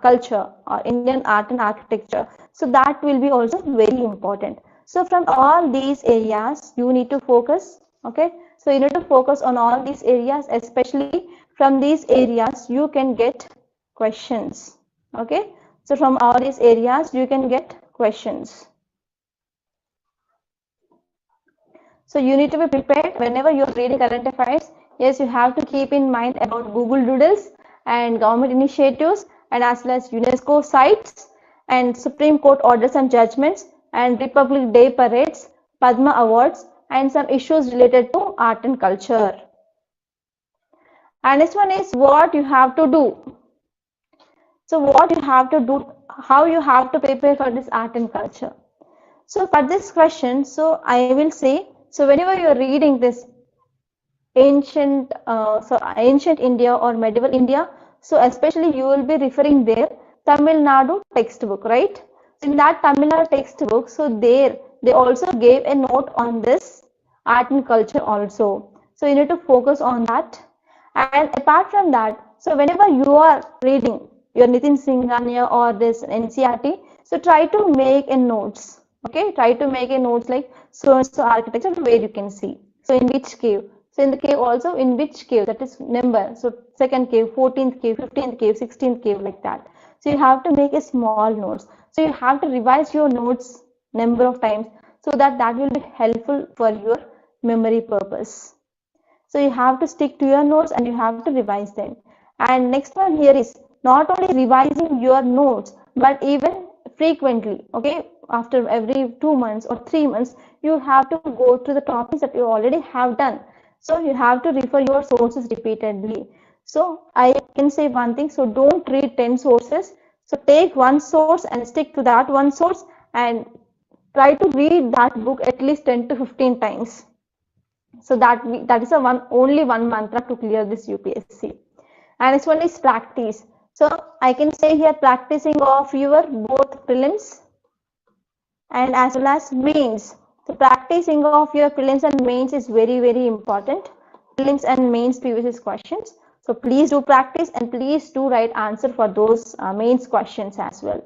culture or Indian art and architecture. So that will be also very important. So from all these areas you need to focus. Okay. So you need to focus on all these areas, especially from these areas you can get questions. Okay. So from all these areas you can get questions. So you need to be prepared whenever you are reading current affairs. Yes, you have to keep in mind about Google Doodles and government initiatives, and as well as UNESCO sites and Supreme Court orders and judgments and Republic Day parades, Padma Awards, and some issues related to art and culture. And this one is what you have to do. So what you have to do, how you have to prepare for this art and culture. So for this question, so I will say, so whenever you are reading this ancient India or medieval India, so especially you will be referring there Tamil Nadu textbook, right? In that Tamil Nadu textbook, so there they also gave a note on this art and culture also. So you need to focus on that. And apart from that, so whenever you are reading your Nitin Singhania or this NCRT, so try to make a notes. Okay, try to make a notes like, so and so architecture, where you can see. So in which cave? So in the cave also, in which cave, that is number. So second cave, 14th cave, 15th cave, 16th cave, like that. So you have to make a small notes. So you have to revise your notes number of times so that that will be helpful for your memory purpose. So you have to stick to your notes and you have to revise them. And next one here is not only revising your notes, but even frequently, okay, after every 2 months or 3 months, you have to go through the topics that you already have done. So you have to refer your sources repeatedly. So I can say one thing, so don't read 10 sources. So take one source and stick to that one source and try to read that book at least 10 to 15 times. So that is a only one mantra to clear this UPSC. And next one is practice. So I can say here practicing of your both prelims and as well as mains. So practicing of your prelims and mains is very important. Prelims and mains previous questions. So please do practice and please do write answer for those mains questions as well.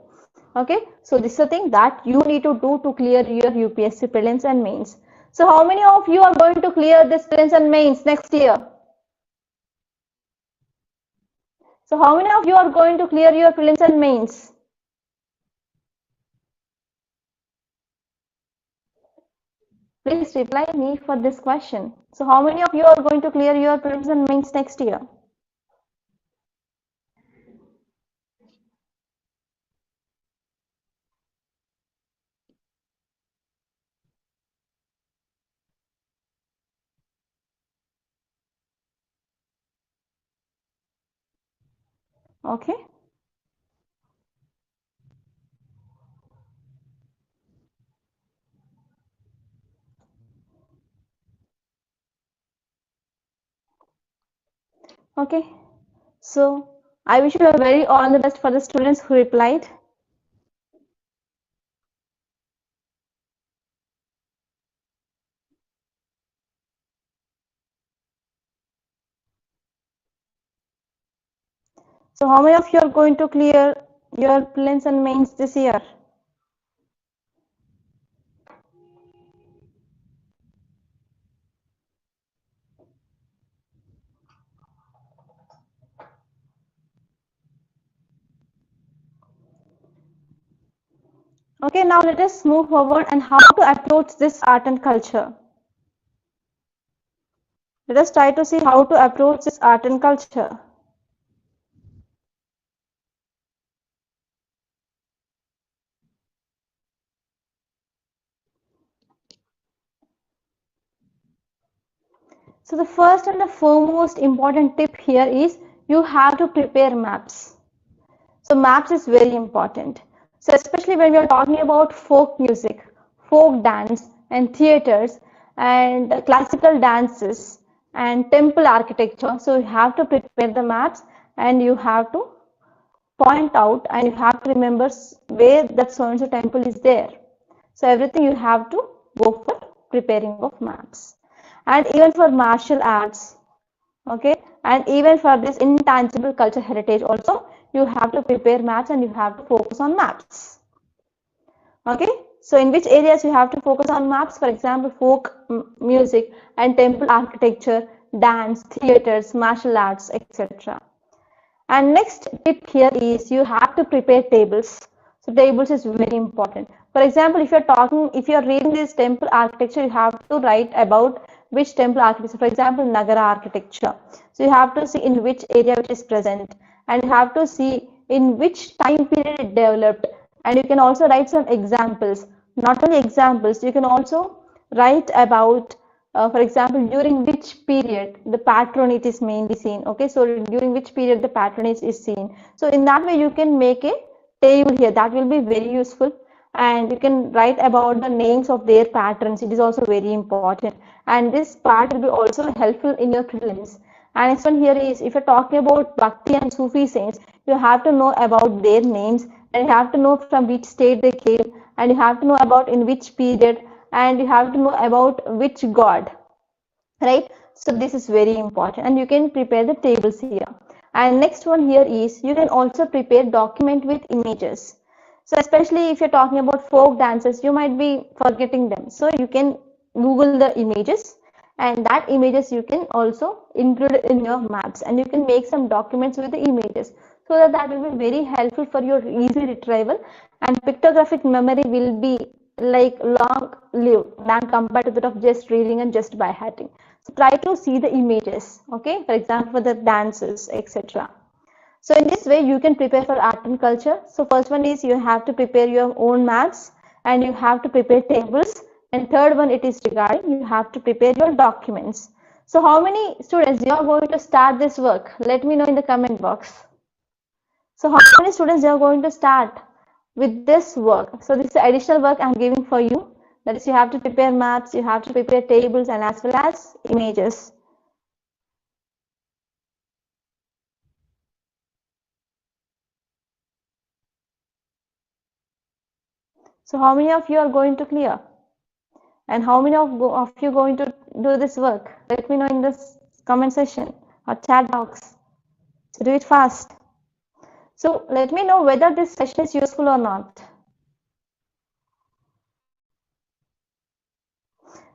Okay, so this is the thing that you need to do to clear your UPSC prelims and mains. So how many of you are going to clear this prelims and mains next year? So how many of you are going to clear your prelims and mains? Please reply me for this question. So how many of you are going to clear your prelims and mains next year? Okay. Okay. So I wish you a very all the best for the students who replied. So how many of you are going to clear your prelims and mains this year? Okay, now let us move forward and how to approach this art and culture. Let us try to see how to approach this art and culture. So the first and the foremost important tip here is you have to prepare maps. So maps is very important. So especially when we are talking about folk music, folk dance and theaters and classical dances and temple architecture. So you have to prepare the maps and you have to point out and you have to remember where that so and so temple is there. So everything you have to go for preparing of maps. And even for martial arts, okay, and even for this intangible culture heritage also, you have to prepare maps and you have to focus on maps. Okay, so in which areas you have to focus on maps? For example, folk music and temple architecture, dance, theaters, martial arts, etc. And next tip here is you have to prepare tables. So tables is very important. For example, if you're reading this temple architecture, you have to write about which temple architecture. For example, Nagara architecture. So you have to see in which area it is present, and you have to see in which time period it developed. And you can also write some examples. Not only examples, you can also write about for example, during which period the patronage is mainly seen. Okay, so during which period the patronage is seen. So in that way you can make a table here that will be very useful, and you can write about the names of their patrons. It is also very important, and this part will be also helpful in your prelims. And next one here is if you're talking about Bhakti and Sufi saints, you have to know about their names and you have to know from which state they came, and you have to know about in which period, and you have to know about which god, right? So this is very important, and you can prepare the tables here. And next one here is you can also prepare document with images. So especially if you're talking about folk dances, you might be forgetting them. So you can Google the images, and that images you can also include in your maps, and you can make some documents with the images, so that will be very helpful for your easy retrieval, and pictographic memory will be like long lived than compared to that of just reading and just by hearting. So try to see the images, okay, for example for the dances, etc. So in this way you can prepare for art and culture. So first one is you have to prepare your own maps, and you have to prepare tables, and third one it is regarding you have to prepare your documents. So how many students you are going to start this work? Let me know in the comment box. So how many students you are going to start with this work? So this is the additional work I am giving for you. That is, you have to prepare maps, you have to prepare tables, and as well as images. So how many of you are going to clear? And how many of you going to do this work? Let me know in this comment section or chat box. So do it fast. So let me know whether this session is useful or not.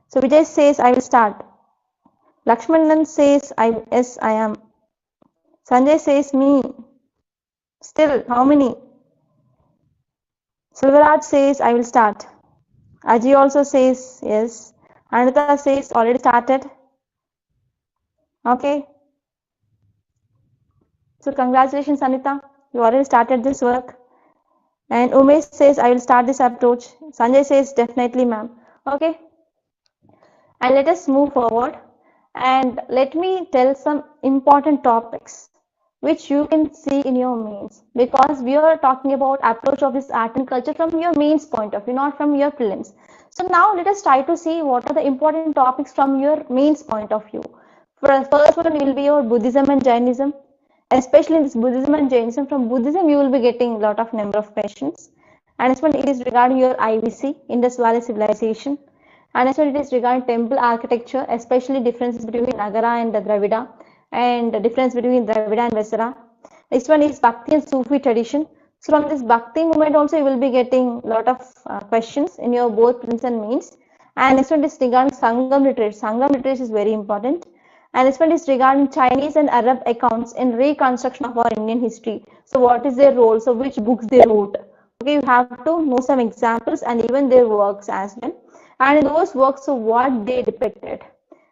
So Vijay says I will start. Lakshmanan says yes I am. Sanjay says me. Still how many? Silvaraj says I will start. Aji also says yes. Anita says already started. Okay. So congratulations Anita. You already started this work. And Umesh says I will start this approach. Sanjay says definitely ma'am. Okay. And let us move forward, and let me tell some important topics which you can see in your mains, because we are talking about approach of this art and culture from your mains point of view, not from your prelims. So now let us try to see what are the important topics from your mains point of view. First one will be your Buddhism and Jainism. Especially in this Buddhism and Jainism, from Buddhism you will be getting a lot of number of questions. And this one it is regarding your IVC, Indus Valley Civilization. And next one it is regarding temple architecture, especially differences between Nagara and Dravida, and the difference between Dravida and Vesara. Next one is Bhakti and Sufi tradition. So from this Bhakti movement also you will be getting a lot of questions in your both prelims and mains. And next one is regarding Sangam literature. Sangam literature is very important. And this one is regarding Chinese and Arab accounts in reconstruction of our Indian history. So what is their role? So which books they wrote? Okay, you have to know some examples and even their works as well. And in those works, so what they depicted.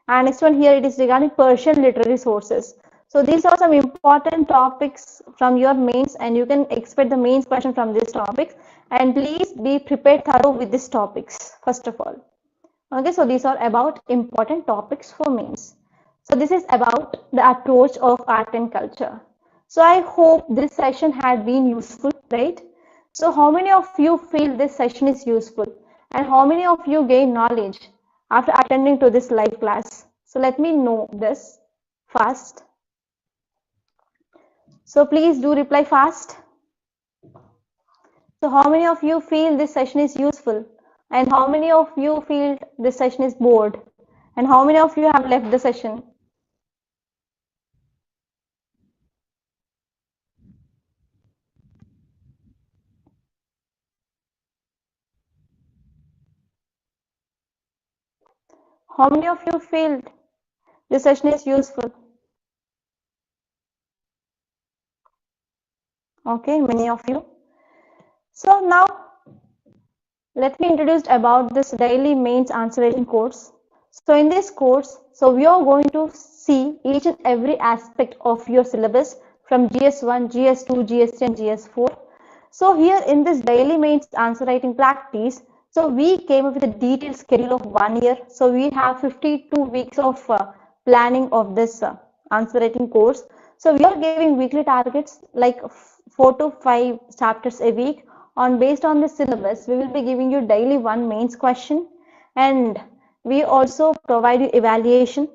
And next one here, it is regarding Persian literary sources. So these are some important topics from your mains, and you can expect the mains question from these topics. And please be prepared thorough with these topics, first of all. Okay, so these are about important topics for mains. So this is about the approach of art and culture. So I hope this session had been useful, right? So how many of you feel this session is useful? And how many of you gain knowledge after attending to this live class? So let me know this fast. So please do reply fast. So how many of you feel this session is useful? And how many of you feel this session is bored? And how many of you have left the session? How many of you feel this session is useful? Okay, many of you. So now let me introduce about this daily mains answer writing course. So in this course, so we are going to see each and every aspect of your syllabus from GS1, GS2, GS3 and GS4. So here in this daily mains answer writing practice, so we came up with a detailed schedule of 1 year. So we have 52 weeks of planning of this answer writing course. So we are giving weekly targets like 4 to 5 chapters a week. On based on the syllabus, we will be giving you daily one mains question, and we also provide you evaluation.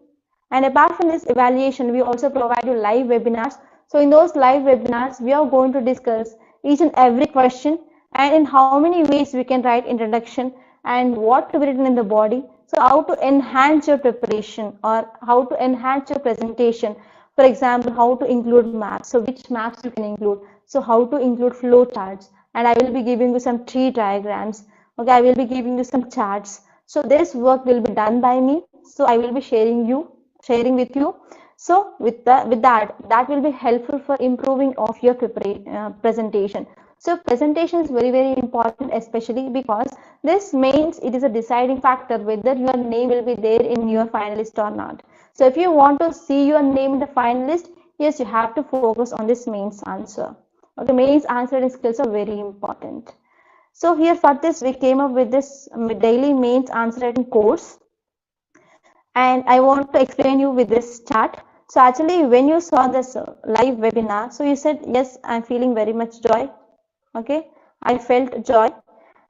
And apart from this evaluation, we also provide you live webinars. So in those live webinars, we are going to discuss each and every question, and in how many ways we can write introduction, and what to be written in the body. So how to enhance your preparation, or how to enhance your presentation. For example, how to include maps. So which maps you can include. So how to include flow charts, and I will be giving you some tree diagrams. Okay, I will be giving you some charts. So this work will be done by me. So I will be sharing with you. So with that will be helpful for improving of your presentation. So presentation is very, very important, especially because this means it is a deciding factor whether your name will be there in your finalist or not. So if you want to see your name in the finalist, yes, you have to focus on this mains answer. Okay, mains answering skills are very important. So here for this, we came up with this daily mains answer writing course. And I want to explain you with this chart. So actually, when you saw this live webinar, so you said, yes, I'm feeling very much joy. Okay, I felt joy,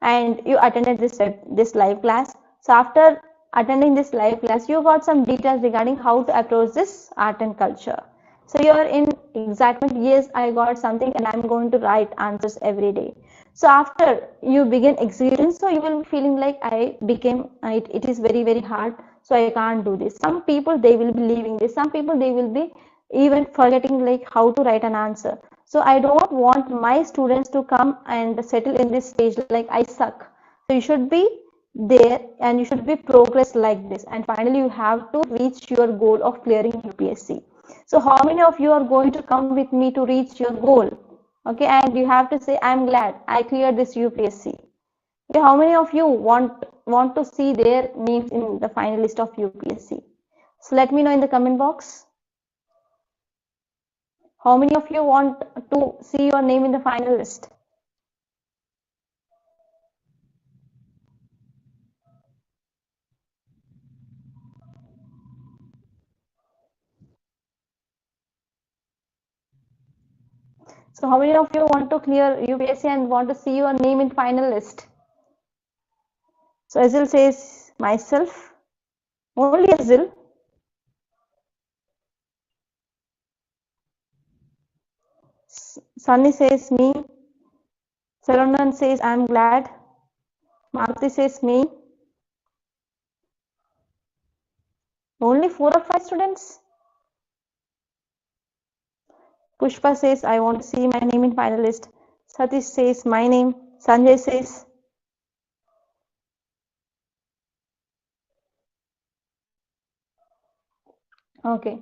and you attended this live class. So after attending this live class, you got some details regarding how to approach this art and culture. So you're in excitement. Yes, I got something, and I'm going to write answers every day. So after you begin execution, so you will be feeling like it is very, very hard, so I can't do this. Some people, they will be leaving this. Some people, they will be even forgetting like how to write an answer. So I don't want my students to come and settle in this stage like I suck. So you should be there and you should be progress like this, and finally you have to reach your goal of clearing UPSC. So how many of you are going to come with me to reach your goal? Okay, and you have to say, I'm glad I cleared this UPSC. Okay, how many of you want to see their names in the finalist of UPSC? So let me know in the comment box. How many of you want to see your name in the finalist? So how many of you want to clear UPSC and want to see your name in finalist? So Azil says myself. Only Azil. Sunny says me. Saronan says I'm glad. Maruti says me. Only 4 or 5 students. Pushpa says I want to see my name in finalist. Satish says my name. Sanjay says. Okay.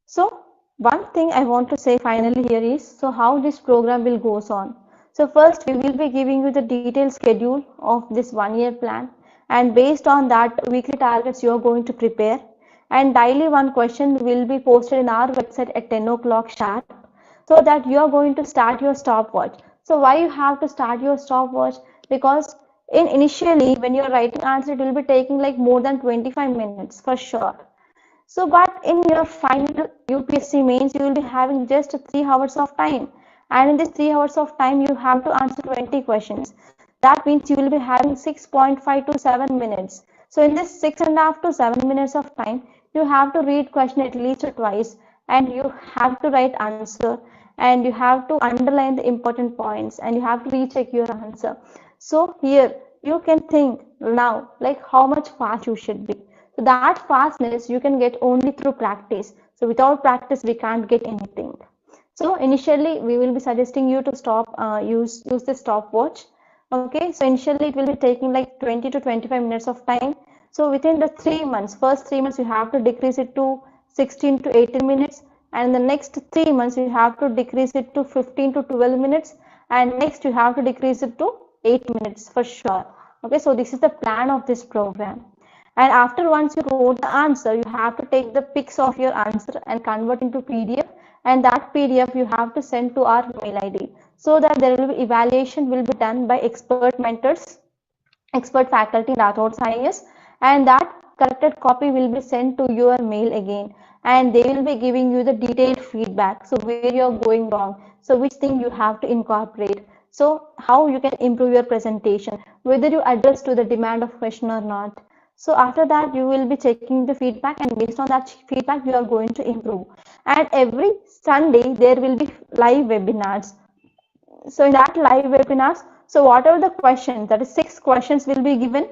So one thing I want to say finally here is, so how this program will goes on. So first we will be giving you the detailed schedule of this 1-year plan, and based on that weekly targets you are going to prepare, and daily one question will be posted in our website at 10 o'clock sharp, so that you are going to start your stopwatch. So why you have to start your stopwatch? Because initially when you're writing answer, it will be taking like more than 25 minutes for sure. So, but in your final UPSC mains, you will be having just 3 hours of time. And in this 3 hours of time, you have to answer 20 questions. That means you will be having 6.5 to 7 minutes. So, in this 6.5 to 7 minutes of time, you have to read question at least twice, and you have to write answer, and you have to underline the important points, and you have to recheck your answer. So, here you can think now like how much fast you should be. So that fastness you can get only through practice. So without practice, we can't get anything. So initially, we will be suggesting you to use the stopwatch. Okay, so initially it will be taking like 20 to 25 minutes of time. So within the 3 months, first 3 months, you have to decrease it to 16 to 18 minutes. And the next 3 months, you have to decrease it to 15 to 12 minutes. And next, you have to decrease it to 8 minutes for sure. Okay, so this is the plan of this program. And after once you wrote the answer, you have to take the pics of your answer and convert into PDF, and that PDF you have to send to our mail ID, so that there will be evaluation will be done by expert mentors, expert faculty in Rathod Science, and that corrected copy will be sent to your mail again, and they will be giving you the detailed feedback. So where you are going wrong, so which thing you have to incorporate, so how you can improve your presentation, whether you address to the demand of question or not. So after that, you will be checking the feedback, and based on that feedback, you are going to improve. And every Sunday, there will be live webinars. So in that live webinars, so whatever the questions, that is 6 questions will be given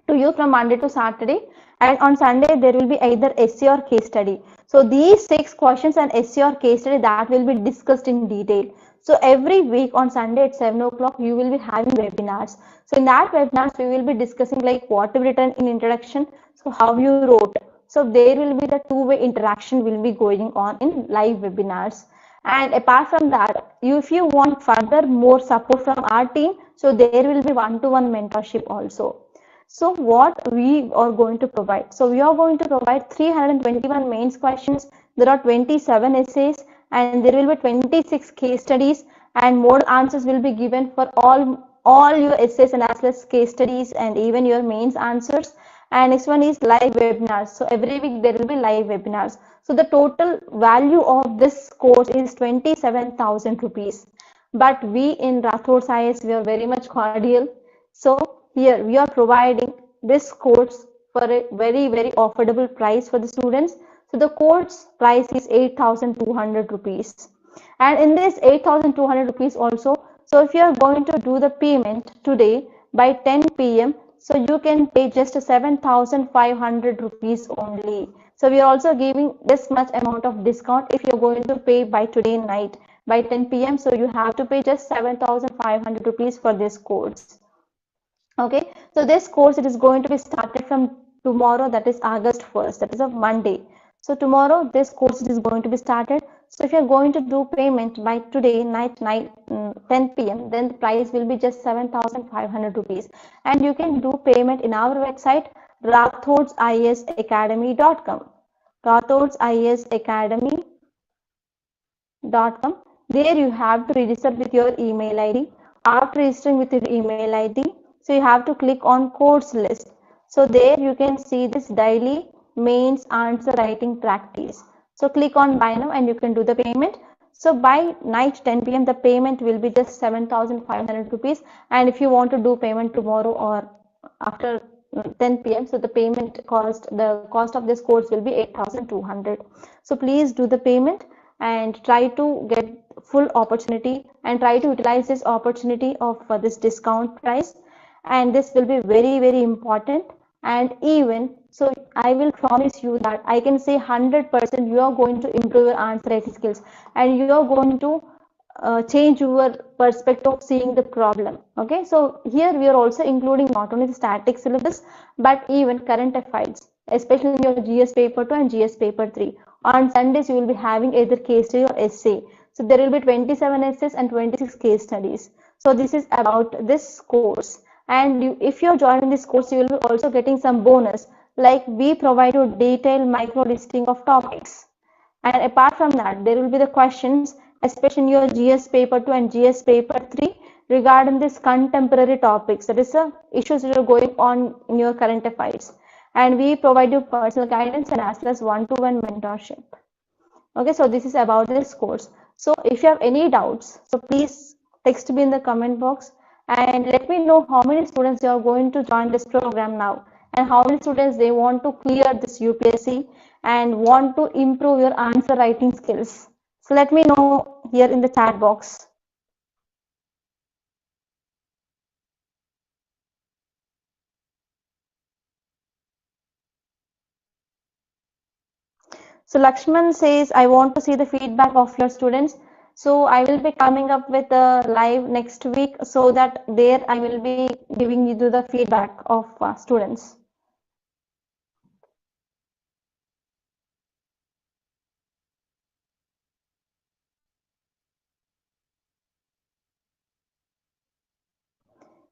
to you from Monday to Saturday, and on Sunday there will be either essay or case study. So these 6 questions and essay or case study, that will be discussed in detail. So every week on Sunday at 7 o'clock, you will be having webinars. So in that webinars, we will be discussing like what you've written in introduction, so how you wrote. So there will be the two-way interaction will be going on in live webinars. And apart from that, if you want further more support from our team, so there will be one-to-one mentorship also. So what we are going to provide? So we are going to provide 321 mains questions. There are 27 essays and there will be 26 case studies, and model answers will be given for all your essays and as well as case studies and even your mains answers. And next one is live webinars. So every week there will be live webinars. So the total value of this course is 27,000 rupees. But we in Rathod's IS, we are very much cordial. So here we are providing this course for a very affordable price for the students. So the course price is 8,200 rupees. And in this 8,200 rupees also, so if you are going to do the payment today by 10 p.m., so you can pay just 7,500 rupees only. So we are also giving this much amount of discount if you're going to pay by today night by 10 p.m. So you have to pay just 7,500 rupees for this course. Okay, so this course, it is going to be started from tomorrow, that is August 1st, that is a Monday. So tomorrow this course is going to be started. So if you're going to do payment by today night 10 p.m., then the price will be just 7,500 rupees. And you can do payment in our website rathodsisacademy.com. rathodsisacademy.com. There you have to register with your email ID. After registering with your email ID, so you have to click on course list. So there you can see this daily mains answer writing practice. So click on buy now and you can do the payment. So by night 10 p.m. the payment will be just 7,500 rupees. And if you want to do payment tomorrow or after 10 p.m. so the cost of this course will be 8,200. So please do the payment and try to get full opportunity and try to utilize this opportunity of this discount price, and this will be very important. And even so, I will promise you that I can say 100% you are going to improve your answer writing skills and you are going to change your perspective of seeing the problem. Okay, so here we are also including not only the static syllabus but even current affairs, especially in your GS paper 2 and GS paper 3. On Sundays you will be having either case study or essay. So there will be 27 essays and 26 case studies. So this is about this course. And if you're joining this course, you will be also getting some bonus, like we provide you detailed micro listing of topics. And apart from that, there will be the questions, especially in your GS paper 2 and GS paper 3 regarding this contemporary topics. That is the issues that are going on in your current affairs. And we provide you personal guidance and as well as one-to-one mentorship. Okay, so this is about this course. So if you have any doubts, so please text me in the comment box and let me know how many students you are going to join this program now and how many students they want to clear this UPSC and want to improve your answer writing skills. So let me know here in the chat box. So Lakshman says, I want to see the feedback of your students. So I will be coming up with a live next week so that there I will be giving you the feedback of students.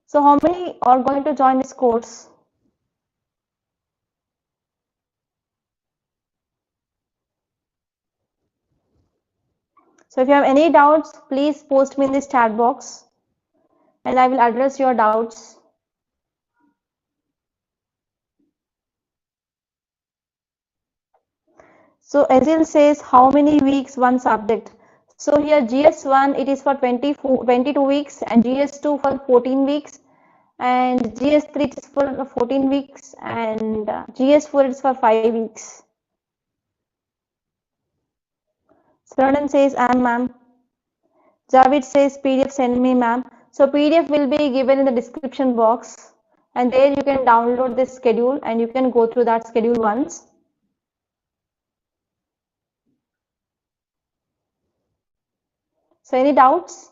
So how many are going to join this course? So if you have any doubts, please post me in this chat box and I will address your doubts. So Azil says, how many weeks one subject? So here GS1 it is for 22 weeks and GS2 for 14 weeks and GS3 it is for 14 weeks and GS4 is for 5 weeks. Saranam says, ma'am. Javid says, PDF send me, ma'am. So PDF will be given in the description box and there you can download this schedule and you can go through that schedule once. So any doubts?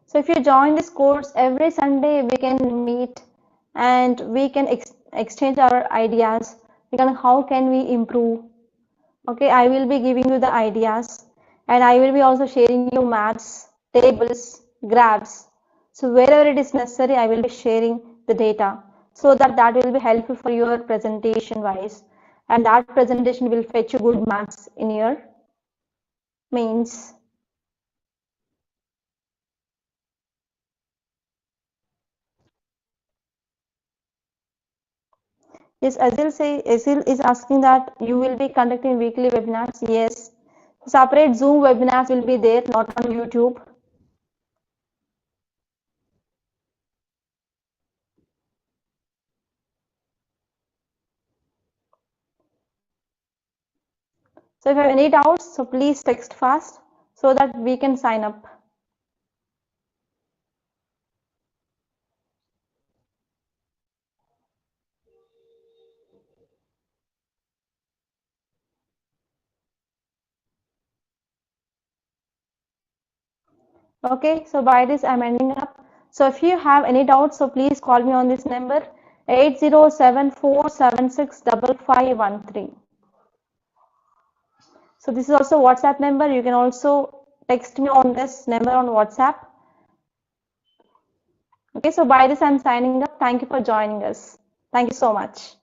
So if you join this course, every Sunday we can meet and we can exchange our ideas. How can we improve? Okay, I will be giving you the ideas and I will be also sharing you maths, tables, graphs. So wherever it is necessary, I will be sharing the data so that will be helpful for your presentation wise, and that presentation will fetch you good marks in your mains. Yes, Azil is asking that you will be conducting weekly webinars. Yes, separate Zoom webinars will be there, not on YouTube. So if you have any doubts, so please text fast so that we can sign up. Okay, so by this I'm ending up. So if you have any doubts, so please call me on this number 8074765513. So this is also WhatsApp number. You can also text me on this number on WhatsApp. Okay, so by this I'm signing up. Thank you for joining us. Thank you so much.